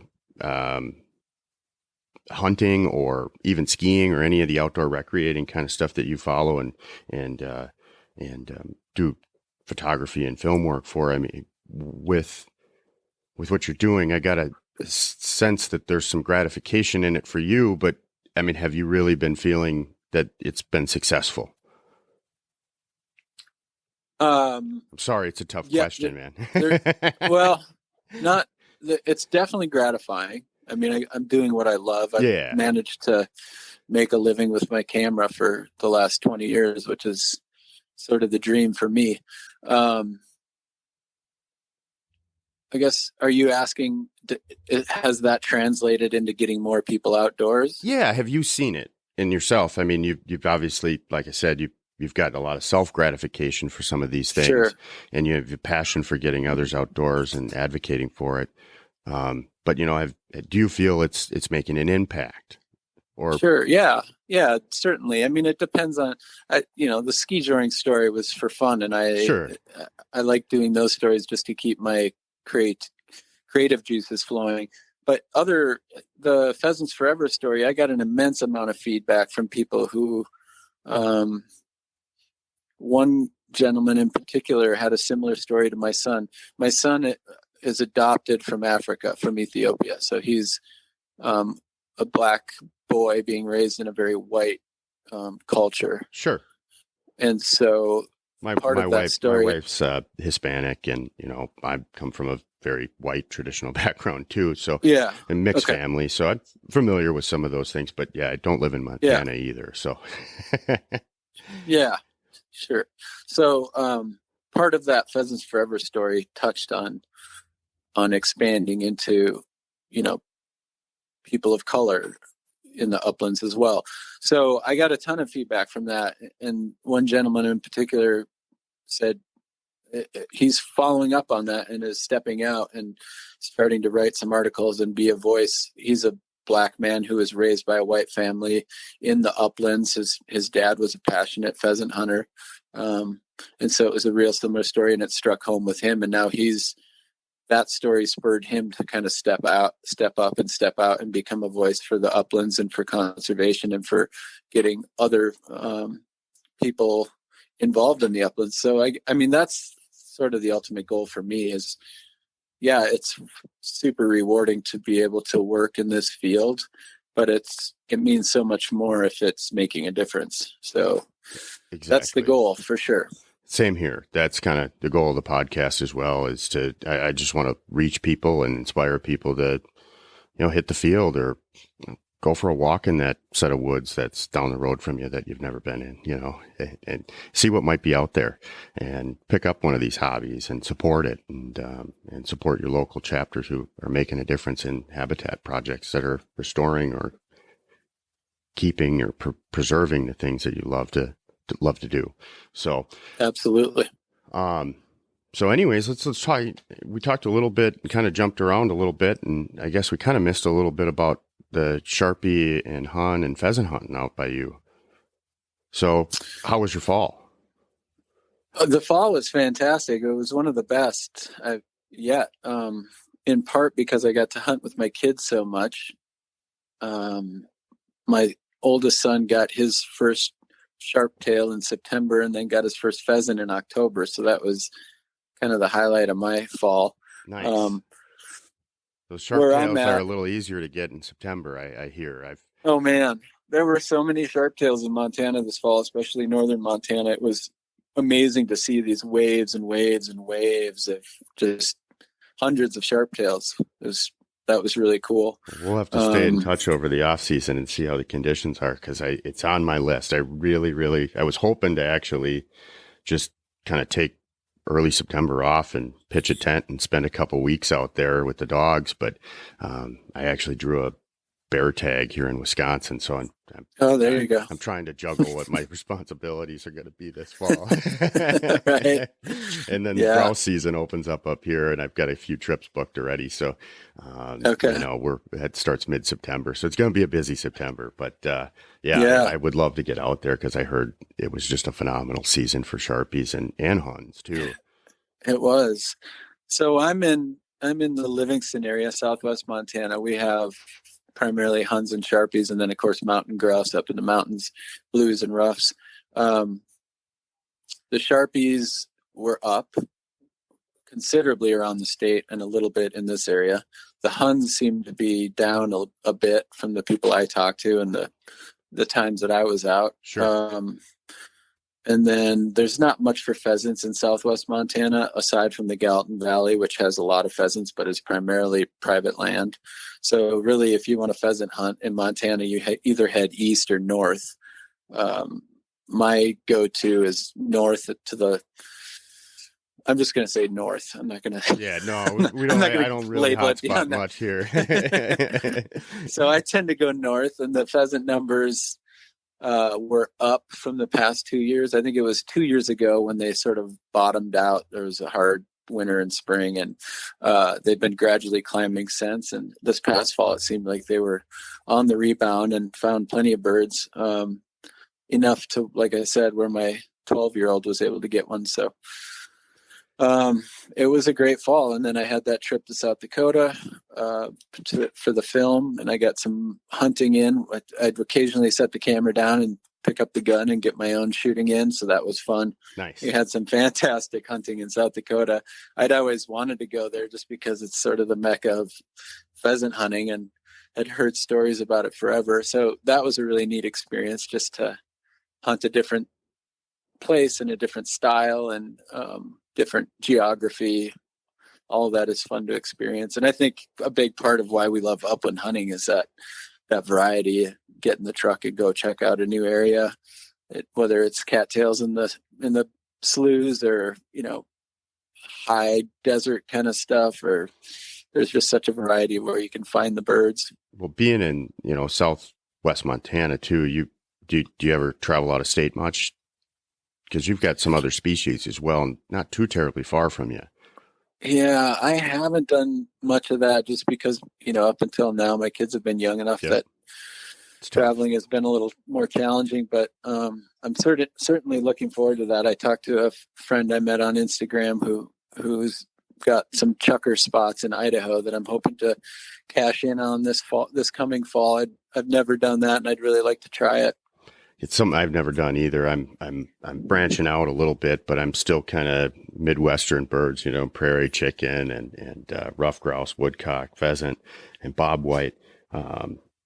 hunting or even skiing or any of the outdoor recreating kind of stuff that you follow and do photography and film work for. I mean, with what you're doing, I got a sense that there's some gratification in it for you, but I mean, have you really been feeling that it's been successful? I'm sorry, it's a tough question, man. Well, it's definitely gratifying. I mean, I'm doing what I love. I've managed to make a living with my camera for the last 20 years, which is sort of the dream for me. I guess, are you asking, has that translated into getting more people outdoors? Yeah. Have you seen it in yourself? I mean, you've obviously, like I said, you've got a lot of self gratification for some of these things, sure, and you have a passion for getting others outdoors and advocating for it. But do you feel it's making an impact? Or sure, yeah, certainly. I mean, it depends on, the ski joring story was for fun, and I like doing those stories just to keep my creative juices flowing. But the Pheasants Forever story, I got an immense amount of feedback from people who, one gentleman in particular had a similar story to my son. My son is adopted from Africa, from Ethiopia. So he's a black boy being raised in a very white culture. Sure. And so my wife's Hispanic, and I come from a very white traditional background too. So a mixed family. So I'm familiar with some of those things, but I don't live in Montana either. So yeah, sure. So part of that Pheasants Forever story touched on expanding into, people of color in the uplands as well. So I got a ton of feedback from that. And one gentleman in particular said he's following up on that and is stepping out and starting to write some articles and be a voice. He's a black man who was raised by a white family in the uplands. His dad was a passionate pheasant hunter. And so it was a real similar story, and it struck home with him. And now that story spurred him to kind of step up and become a voice for the uplands and for conservation and for getting other people involved in the uplands. So I mean, that's sort of the ultimate goal for me is, it's super rewarding to be able to work in this field, but it means so much more if it's making a difference. So That's the goal for sure. Same here. That's kind of the goal of the podcast as well, is I just want to reach people and inspire people to, hit the field or go for a walk in that set of woods that's down the road from you that you've never been in, and see what might be out there and pick up one of these hobbies and support it and support your local chapters who are making a difference in habitat projects that are restoring or keeping or preserving the things that you love to do. So absolutely. So anyways, let's try. We talked a little bit, kind of jumped around a little bit, and I guess we kind of missed a little bit about the Sharpie and hunt and pheasant hunting out by you. So how was your fall? The fall was fantastic. It was one of the best yet, in part because I got to hunt with my kids so much. My oldest son got his first sharptail in September and then got his first pheasant in October. So that was kind of the highlight of my fall. Nice. Those sharptails are a little easier to get in September, I hear. Oh man, there were so many sharptails in Montana this fall, especially northern Montana. It was amazing to see these waves and waves and waves of just hundreds of sharptails. That was really cool. We'll have to stay in touch over the off season and see how the conditions are, because it's on my list. I was hoping to actually just kind of take early September off and pitch a tent and spend a couple weeks out there with the dogs. But I actually drew a bear tag here in Wisconsin. So there you go. I'm trying to juggle what my responsibilities are going to be this fall. Right. And then the grouse season opens up here, and I've got a few trips booked already. So, that starts mid-September. So it's going to be a busy September, but I would love to get out there because I heard it was just a phenomenal season for Sharpies and Huns too. It was. So I'm in the Livingston area, Southwest Montana. We have primarily Huns and Sharpies, and then of course mountain grouse up in the mountains, blues and roughs. The Sharpies were up considerably around the state and a little bit in this area. The Huns seemed to be down a bit from the people I talked to and the times that I was out. Sure. And then there's not much for pheasants in southwest Montana, aside from the Gallatin Valley, which has a lot of pheasants, but is primarily private land. So really, if you want a pheasant hunt in Montana, you either head east or north. My go-to is north to the, I'm just going to say north. I'm not going to. Yeah, no, we don't. I don't really hotspot much here. So I tend to go north, and the pheasant numbers were up from the past 2 years. I think it was 2 years ago when they sort of bottomed out. There was a hard winter and spring, and they've been gradually climbing since. And this past fall, it seemed like they were on the rebound and found plenty of birds, enough to, like I said, where my 12-year-old was able to get one. So it was a great fall. And then I had that trip to South Dakota for the film, and I got some hunting in. I'd occasionally set the camera down and pick up the gun and get my own shooting in. So that was fun. Nice. We had some fantastic hunting in South Dakota. I'd always wanted to go there just because it's sort of the mecca of pheasant hunting, and had heard stories about it forever. So that was a really neat experience, just to hunt a different place and a different style and different geography. All of that is fun to experience. And I think a big part of why we love upland hunting is that variety. Get in the truck and go check out a new area, whether it's cattails in the sloughs or, high desert kind of stuff, or there's just such a variety where you can find the birds. Well, being in, southwest Montana too, do you ever travel out of state much? Because you've got some other species as well, and not too terribly far from you. Yeah, I haven't done much of that just because, up until now, my kids have been young enough that traveling has been a little more challenging, but I'm certainly looking forward to that. I talked to a friend I met on Instagram who's got some chucker spots in Idaho that I'm hoping to cash in on this coming fall. I've never done that, and I'd really like to try it. It's something I've never done either. I'm branching out a little bit, but I'm still kind of Midwestern birds, prairie chicken and rough grouse, woodcock, pheasant, and bobwhite.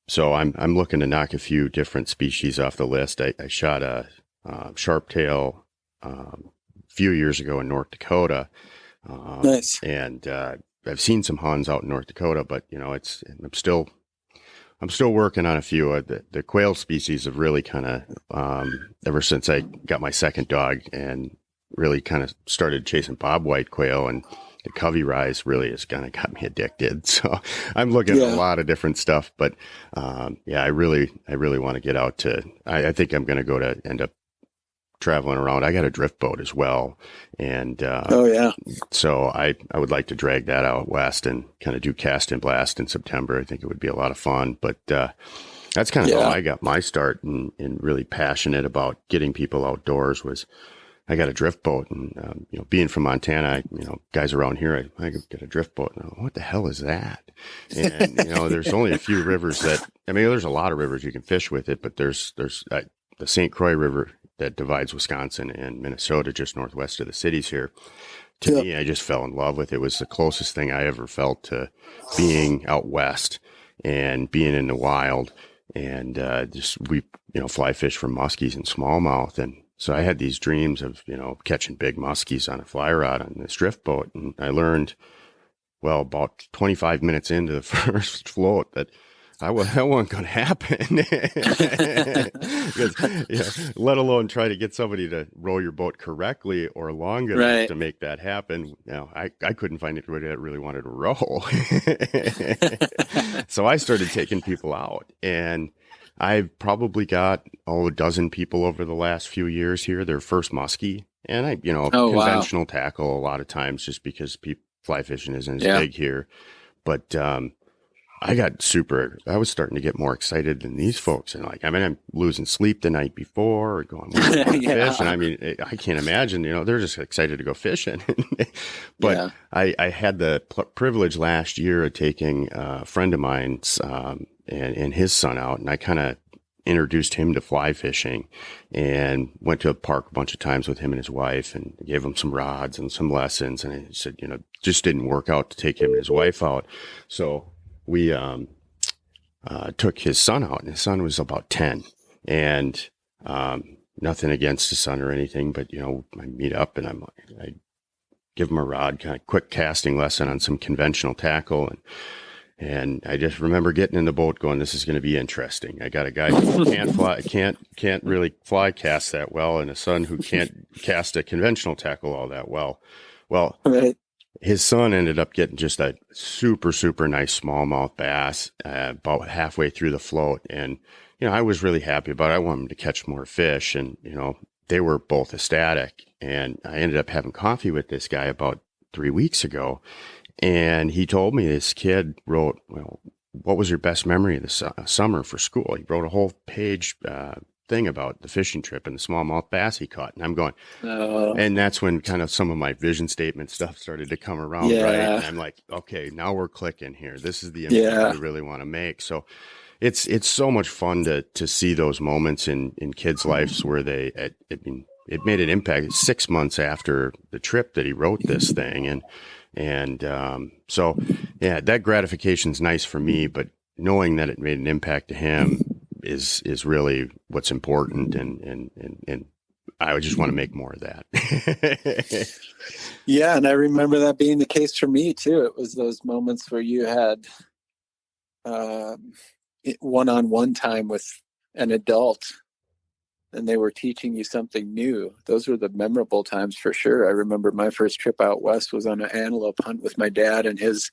So I'm looking to knock a few different species off the list. I shot a sharptail a few years ago in North Dakota. Nice. And I've seen some Huns out in North Dakota, but I'm still working on a few. The quail species have really kind of, ever since I got my second dog and really kind of started chasing bobwhite quail, and the covey rise really has kind of got me addicted. So I'm looking at a lot of different stuff, but I really want to get out to, I think I'm going to end up traveling around. I got a drift boat as well. And so I would like to drag that out west and kind of do cast and blast in September. I think it would be a lot of fun, but that's kind of how I got my start and really passionate about getting people outdoors. Was I got a drift boat, and being from Montana, guys around here, I could get a drift boat. And what the hell is that? And there's only a few rivers there's a lot of rivers you can fish with it, but there's the St. Croix River that divides Wisconsin and Minnesota, just northwest of the cities here. To me, I just fell in love with it. It was the closest thing I ever felt to being out west and being in the wild, and we fly fish for muskies and smallmouth. And so I had these dreams of catching big muskies on a fly rod on this drift boat, and I learned about 25 minutes into the first float that that wasn't going to happen. Let alone try to get somebody to row your boat correctly or long enough to make that happen. I couldn't find anybody that really wanted to row. So I started taking people out, and I've probably got a dozen people over the last few years here, their first muskie. And I, conventional tackle a lot of times just because fly fishing isn't as big here. But I was starting to get more excited than these folks. And like, I mean, I'm losing sleep the night before or going, "Well, I want to fish." And I mean, I can't imagine, they're just excited to go fishing. But Yeah. I had the privilege last year of taking a friend of mine's, and his son out, and I kind of introduced him to fly fishing and went to a park a bunch of times with him and his wife and gave him some rods and some lessons. And I said, just didn't work out to take him and his wife out. So we took his son out, and his son was about 10. And nothing against his son or anything, but, I meet up and I give him a rod, kind of quick casting lesson on some conventional tackle. And I just remember getting in the boat going, this is going to be interesting. I got a guy who can't really fly cast that well, and a son who can't cast a conventional tackle all that well. Well, Right. his son ended up getting just a super, super nice smallmouth bass about halfway through the float. And, I was really happy about it. I wanted him to catch more fish, and, they were both ecstatic. And I ended up having coffee with this guy about 3 weeks ago. And he told me this kid wrote, well, what was your best memory of the summer for school? He wrote a whole page thing about the fishing trip and the smallmouth bass he caught. And I'm going, and that's when kind of some of my vision statement stuff started to come around, right? And I'm like, okay, now we're clicking here. This is the impact we really want to make. So it's so much fun to see those moments in kids' lives where it made an impact. 6 months after the trip that he wrote this thing. And so, yeah, that gratification's nice for me, but knowing that it made an impact to him is really what's important. And I just want to make more of that. Yeah. And I remember that being the case for me too. It was those moments where you had one-on-one time with an adult and they were teaching you something new. Those were the memorable times for sure. I remember my first trip out west was on an antelope hunt with my dad and his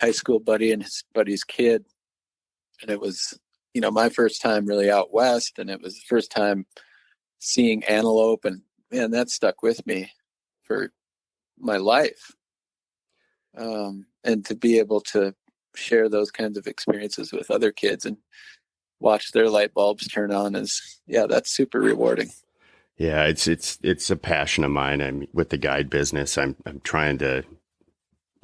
high school buddy and his buddy's kid. And it was, my first time really out west, and it was the first time seeing antelope, and man, that stuck with me for my life. And to be able to share those kinds of experiences with other kids and watch their light bulbs turn on that's super rewarding. Yeah, it's a passion of mine. I'm with the guide business. I'm trying to,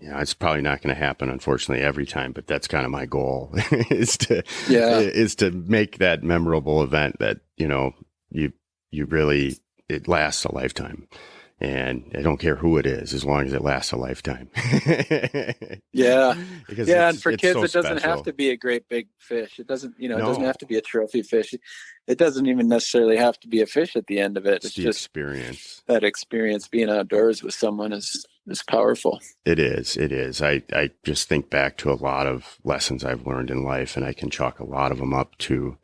it's probably not going to happen, unfortunately, every time, but that's kind of my goal is to make that memorable event that, you really, it lasts a lifetime. And I don't care who it is, as long as it lasts a lifetime. Yeah. And for kids, so it doesn't special. have to be a great big fish. It doesn't, it No. doesn't have to be a trophy fish. It doesn't even necessarily have to be a fish at the end of it. It's the just experience. That experience being outdoors with someone is powerful. It is. I just think back to a lot of lessons I've learned in life, and I can chalk a lot of them up to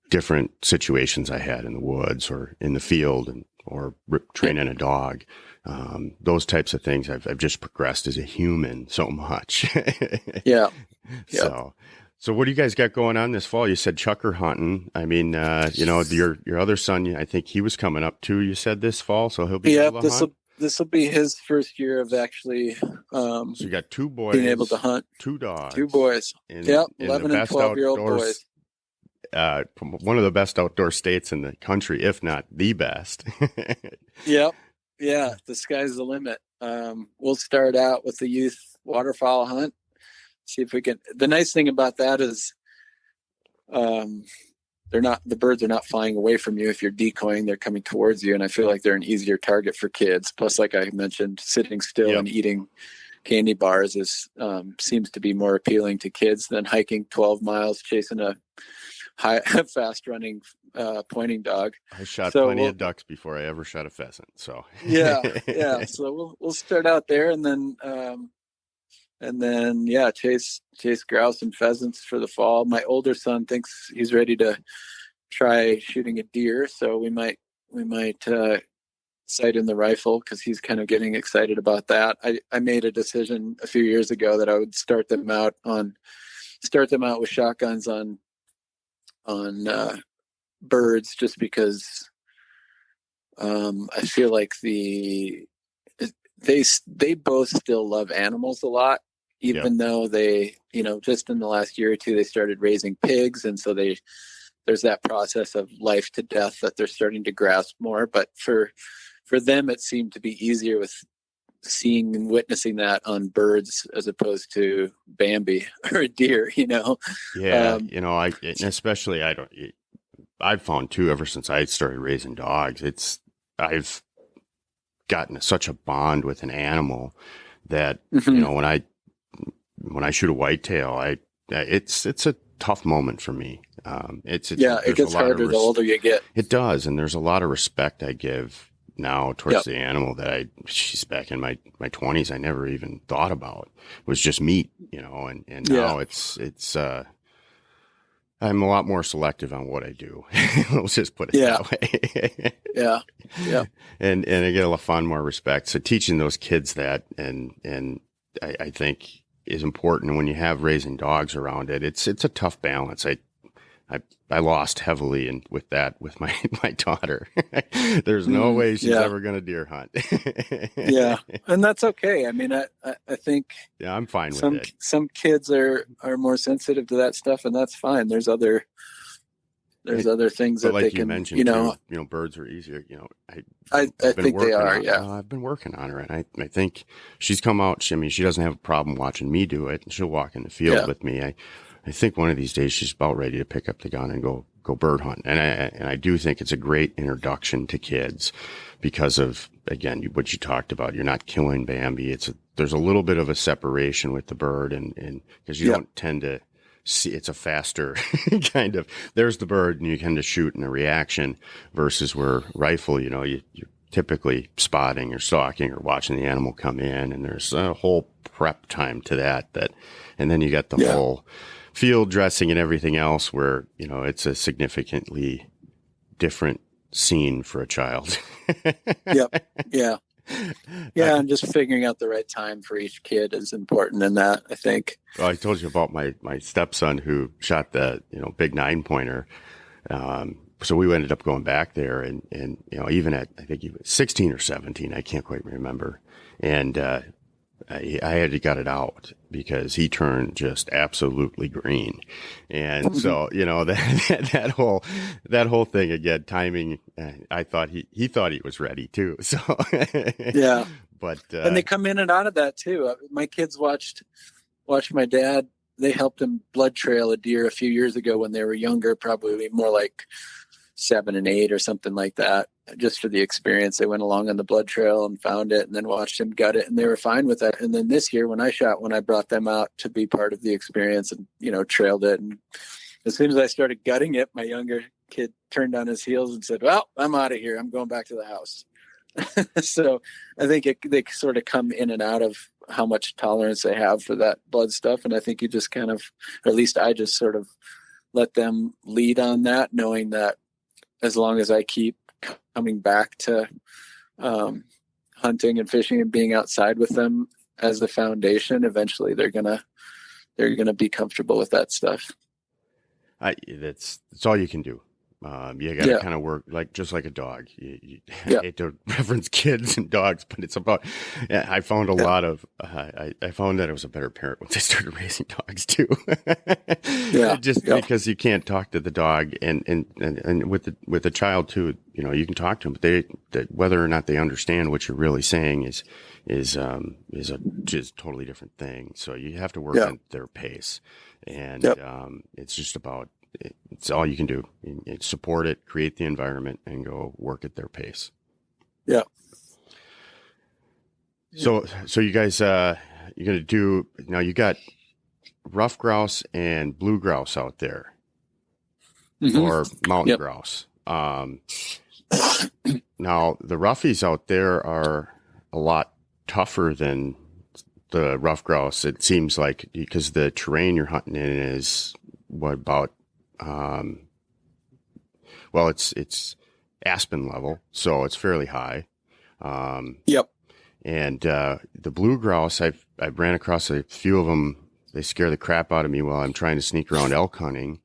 different situations I had in the woods or in the field or training a dog. Those types of things. I've just progressed as a human so much. Yeah. So what do you guys got going on this fall? You said chucker hunting. I mean, your other son, I think he was coming up too. You said this fall, so he'll be able to hunt. This will be his first year of actually. So you got two boys being able to hunt, 2 dogs, 2 boys. 11 and 12-year-old boys. One of the best outdoor states in the country, if not the best. Yep. Yeah. The sky's the limit. We'll start out with the youth waterfowl hunt. See if we can. The nice thing about that is, the birds are not flying away from you. If you're decoying, they're coming towards you. And I feel like they're an easier target for kids. Plus, like I mentioned, sitting still and eating candy bars seems to be more appealing to kids than hiking 12 miles, chasing a fast running pointing dog. I shot plenty of ducks before I ever shot a pheasant. So yeah. So we'll start out there, and then chase grouse and pheasants for the fall. My older son thinks he's ready to try shooting a deer, so we might sight in the rifle because he's kind of getting excited about that. I made a decision a few years ago that I would start them out with shotguns on birds, just because I feel like they both still love animals a lot, even though they, just in the last year or two, they started raising pigs. And so there's that process of life to death that they're starting to grasp more. But for them, it seemed to be easier with seeing and witnessing that on birds as opposed to Bambi or a deer, Yeah. Especially I've found too, ever since I started raising dogs, I've gotten such a bond with an animal that, when I shoot a whitetail, it's a tough moment for me. It gets harder the older you get. It does. And there's a lot of respect I give now towards the animal that she's back in my 20s. I never even thought about. It was just meat, and now it's I'm a lot more selective on what I do. Let's just put it that way. Yeah. And I get a far more respect. So teaching those kids that, and I think is important. And when you have raising dogs around it, it's a tough balance. I lost heavily with my daughter. There's no way she's ever going to deer hunt. Yeah. And that's okay. I mean, I think I'm fine with it. Some kids are more sensitive to that stuff, and that's fine. There's other things that like they you can, mentioned, too, birds are easier. I think they are. I've been working on her, and I think she's come out. She doesn't have a problem watching me do it, and she'll walk in the field with me. I think one of these days she's about ready to pick up the gun and go bird hunt. And I do think it's a great introduction to kids because of, again, what you talked about. You're not killing Bambi. There's a little bit of a separation with the bird, and because you don't tend to see, it's a faster kind of, there's the bird and you tend to shoot in a reaction versus where rifle, you're typically spotting or stalking or watching the animal come in, and there's a whole prep time to that, and then you got the whole field dressing and everything else where, it's a significantly different scene for a child. Yep. Yeah. Yeah. And just figuring out the right time for each kid is important in that, I think. Well, I told you about my stepson who shot the, big 9-pointer. So we ended up going back there and, even at, I think he was 16 or 17, I can't quite remember. And, I had got it out because he turned just absolutely green. And so, that whole thing again, timing, I thought he thought he was ready too. So, yeah, but, and they come in and out of that too. My kids watched my dad. They helped him blood trail a deer a few years ago when they were younger, probably more like 7 and 8 or something like that. Just for the experience, they went along on the blood trail and found it and then watched him gut it, and they were fine with that. And then this year when I brought them out to be part of the experience and, trailed it. And as soon as I started gutting it, my younger kid turned on his heels and said, well, I'm out of here. I'm going back to the house. So I think they sort of come in and out of how much tolerance they have for that blood stuff. And I think you just kind of, or at least I just sort of let them lead on that, knowing that as long as I keep coming back to hunting and fishing and being outside with them as the foundation, eventually they're gonna be comfortable with that stuff. That's all you can do. You got to kind of work just like a dog. I hate to reference kids and dogs, but it's about. I found a lot of. I found that I was a better parent once I started raising dogs too. Because you can't talk to the dog, and with the child too. You can talk to them, but whether or not they understand what you're really saying is a just totally different thing. So you have to work at their pace, and it's just about. It's all you can do. Support it, create the environment, and go work at their pace. Yeah. So you guys, you're going to do, now you got rough grouse and blue grouse out there, or mountain grouse. Now the roughies out there are a lot tougher than the rough grouse. It seems like, because the terrain you're hunting in is it's aspen level, so it's fairly high. And the blue grouse, I've ran across a few of them. They scare the crap out of me while I'm trying to sneak around elk hunting.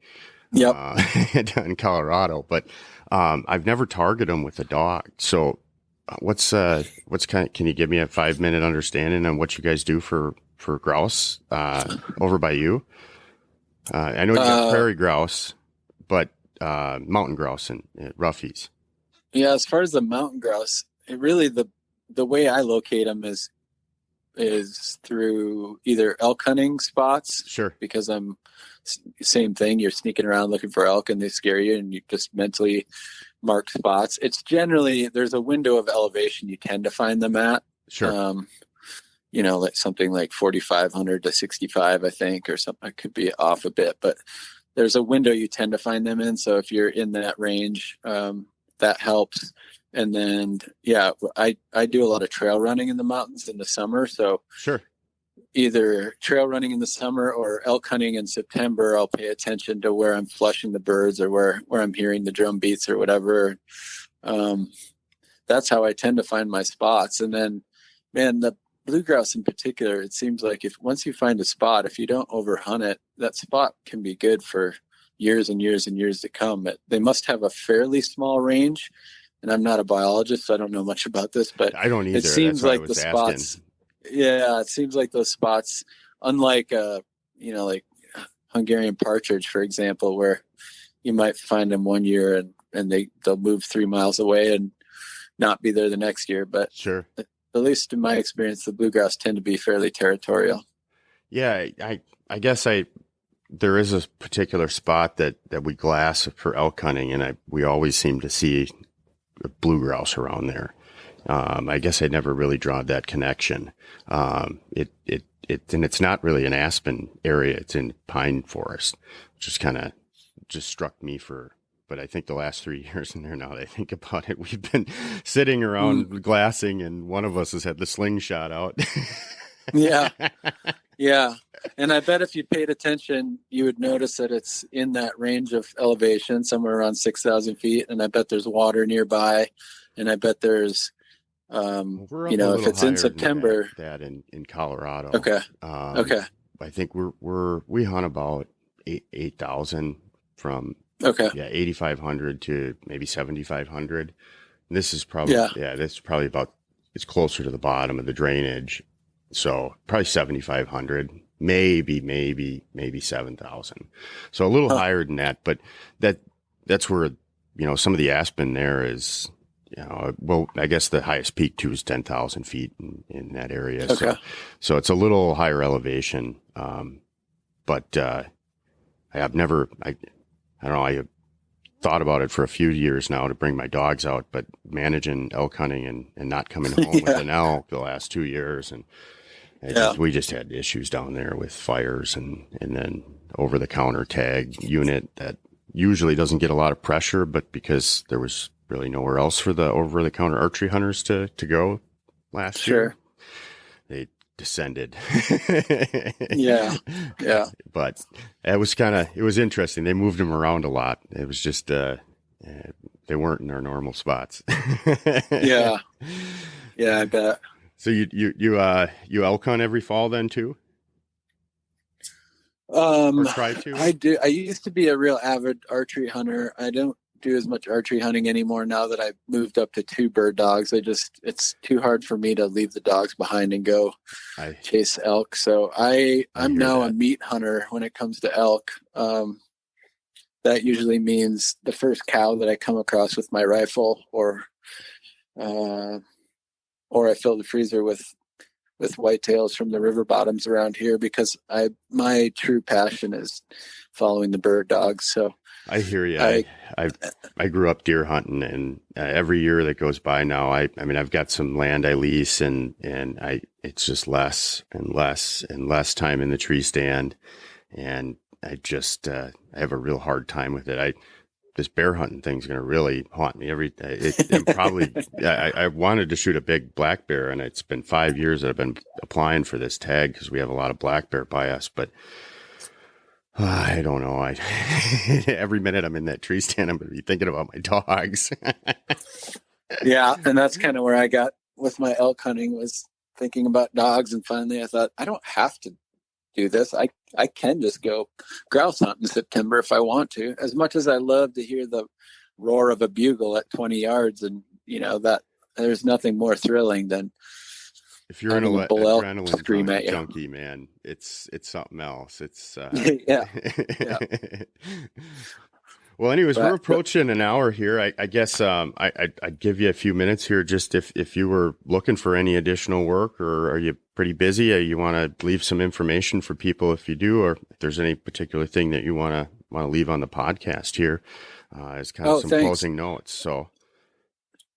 In Colorado, but I've never targeted them with a dog. So what's can you give me a 5-minute understanding on what you guys do for for grouse over by you? I know you got prairie grouse, but mountain grouse and roughies. Yeah, as far as the mountain grouse, it really the way I locate them is through either elk hunting spots. Sure. Because same thing. You're sneaking around looking for elk and they scare you, and you just mentally mark spots. It's generally, there's a window of elevation you tend to find them at. Sure. Like something like 4,500 to 65, I think, or something. I could be off a bit, but there's a window you tend to find them in. So if you're in that range, that helps. And then, I do a lot of trail running in the mountains in the summer. So sure, either trail running in the summer or elk hunting in September, I'll pay attention to where I'm flushing the birds or where I'm hearing the drum beats or whatever. That's how I tend to find my spots. And then, man, the blue grouse in particular, it seems like once you find a spot, if you don't overhunt it, that spot can be good for years and years and years to come. They must have a fairly small range. And I'm not a biologist, so I don't know much about this, but I don't either. It seems like the spots. Yeah, it seems like those spots, unlike like Hungarian partridge, for example, where you might find them one year and they'll move 3 miles away and not be there the next year. But sure, at least in my experience, the bluegrass tend to be fairly territorial. Yeah, I guess there is a particular spot that we glass for elk hunting, and we always seem to see blue grouse around there. I guess I never really drawn that connection. And it's not really an aspen area; it's in pine forest, which just struck me but I think the last 3 years in there, now that I think about it, we've been sitting around glassing, and one of us has had the slingshot out. Yeah. Yeah. And I bet if you paid attention, you would notice that it's in that range of elevation, somewhere around 6,000 feet. And I bet there's water nearby. And I bet there's, if it's in September. That in Colorado. Okay. Okay. I think we hunt about 8,000 from 8,500 to maybe 7,500. This is probably about, it's closer to the bottom of the drainage. So probably 7,500, maybe 7,000. So a little higher than that, but that's where, some of the aspen there is, I guess the highest peak too is 10,000 feet in that area. Okay. So it's a little higher elevation. But I have never, I don't know, I have thought about it for a few years now to bring my dogs out, but managing elk hunting and not coming home with an elk the last 2 years. And we just had issues down there with fires and then over the counter tag unit that usually doesn't get a lot of pressure, but because there was really nowhere else for the over the counter archery hunters to go last year, they descended. Yeah. But it was interesting. They moved them around a lot. It was just, they weren't in their normal spots. Yeah, I bet. So you elk hunt every fall then too? Or try to? I do. I used to be a real avid archery hunter. I don't do as much archery hunting anymore now that I've moved up to 2 bird dogs. It's too hard for me to leave the dogs behind and go chase elk. So I'm now a meat hunter when it comes to elk. That usually means the first cow that I come across with my rifle, or I fill the freezer with whitetails from the river bottoms around here, because my true passion is following the bird dogs. So I hear you. I grew up deer hunting, and every year that goes by now, I've got some land I lease, and it's just less and less and less time in the tree stand, and I have a real hard time with it. This bear hunting thing's going to really haunt me every day. I wanted to shoot a big black bear, and it's been 5 years that I've been applying for this tag because we have a lot of black bear by us, but I don't know. Every minute I'm in that tree stand, I'm going to be thinking about my dogs. Yeah. And that's kind of where I got with my elk hunting, was thinking about dogs. And finally I thought, I don't have to do this. I can just go grouse hunt in September if I want to, as much as I love to hear the roar of a bugle at 20 yards. And that there's nothing more thrilling than if you're an having a bull elk adrenaline scream at you. junkie, man, it's something else. It's Yeah. Yeah. Well, anyways, we're But approaching an hour here. I guess I'd give you a few minutes here, just if you were looking for any additional work, or are you pretty busy? Or you want to leave some information for people if you do, or if there's any particular thing that you want to leave on the podcast here as kind of some thanks. closing notes. So,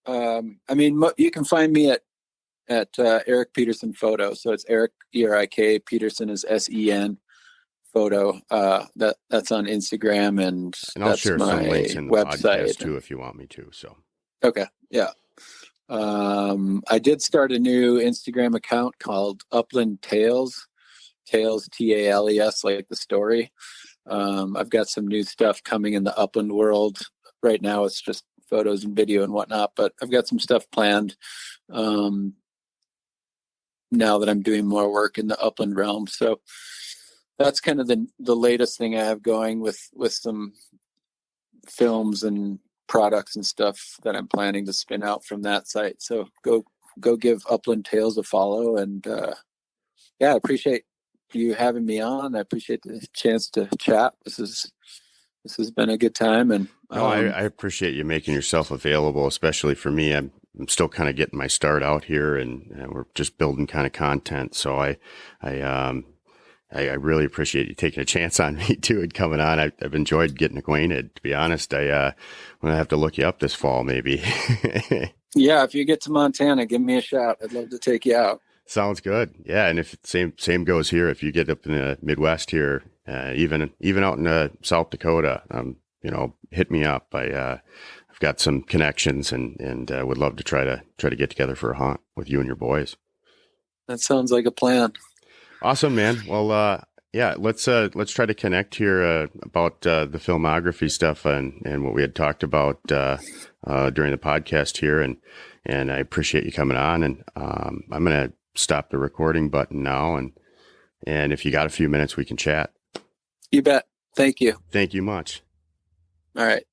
I mean, you can find me at Erik Petersen Photo. So it's Erik, Erik, Peterson is SEN photo. That's on Instagram, and I'll that's share my some links in the website podcast too if you want me to. So, okay, yeah. I did start a new Instagram account called Upland Tales, Tales Tales, like the story. I've got some new stuff coming in the Upland world. Right now it's just photos and video and whatnot, but I've got some stuff planned now that I'm doing more work in the Upland realm. So that's kind of the latest thing I have going with some films and products and stuff that I'm planning to spin out from that site. So go give Upland Tales a follow. And I appreciate you having me on. I appreciate the chance to chat. This has been a good time. And no, I appreciate you making yourself available, especially for me. I'm still kind of getting my start out here, and we're just building kind of content. So I really appreciate you taking a chance on me too and coming on. I've enjoyed getting acquainted. To be honest, I'm gonna have to look you up this fall, maybe. Yeah, if you get to Montana, give me a shout. I'd love to take you out. Sounds good. Yeah, and if same goes here. If you get up in the Midwest here, even out in South Dakota, hit me up. I've got some connections and would love to try to get together for a hunt with you and your boys. That sounds like a plan. Awesome, man. Well, let's try to connect here about the filmography stuff and what we had talked about during the podcast here, and I appreciate you coming on. And I'm gonna stop the recording button now, and if you got a few minutes, we can chat. You bet. Thank you. Thank you much. All right.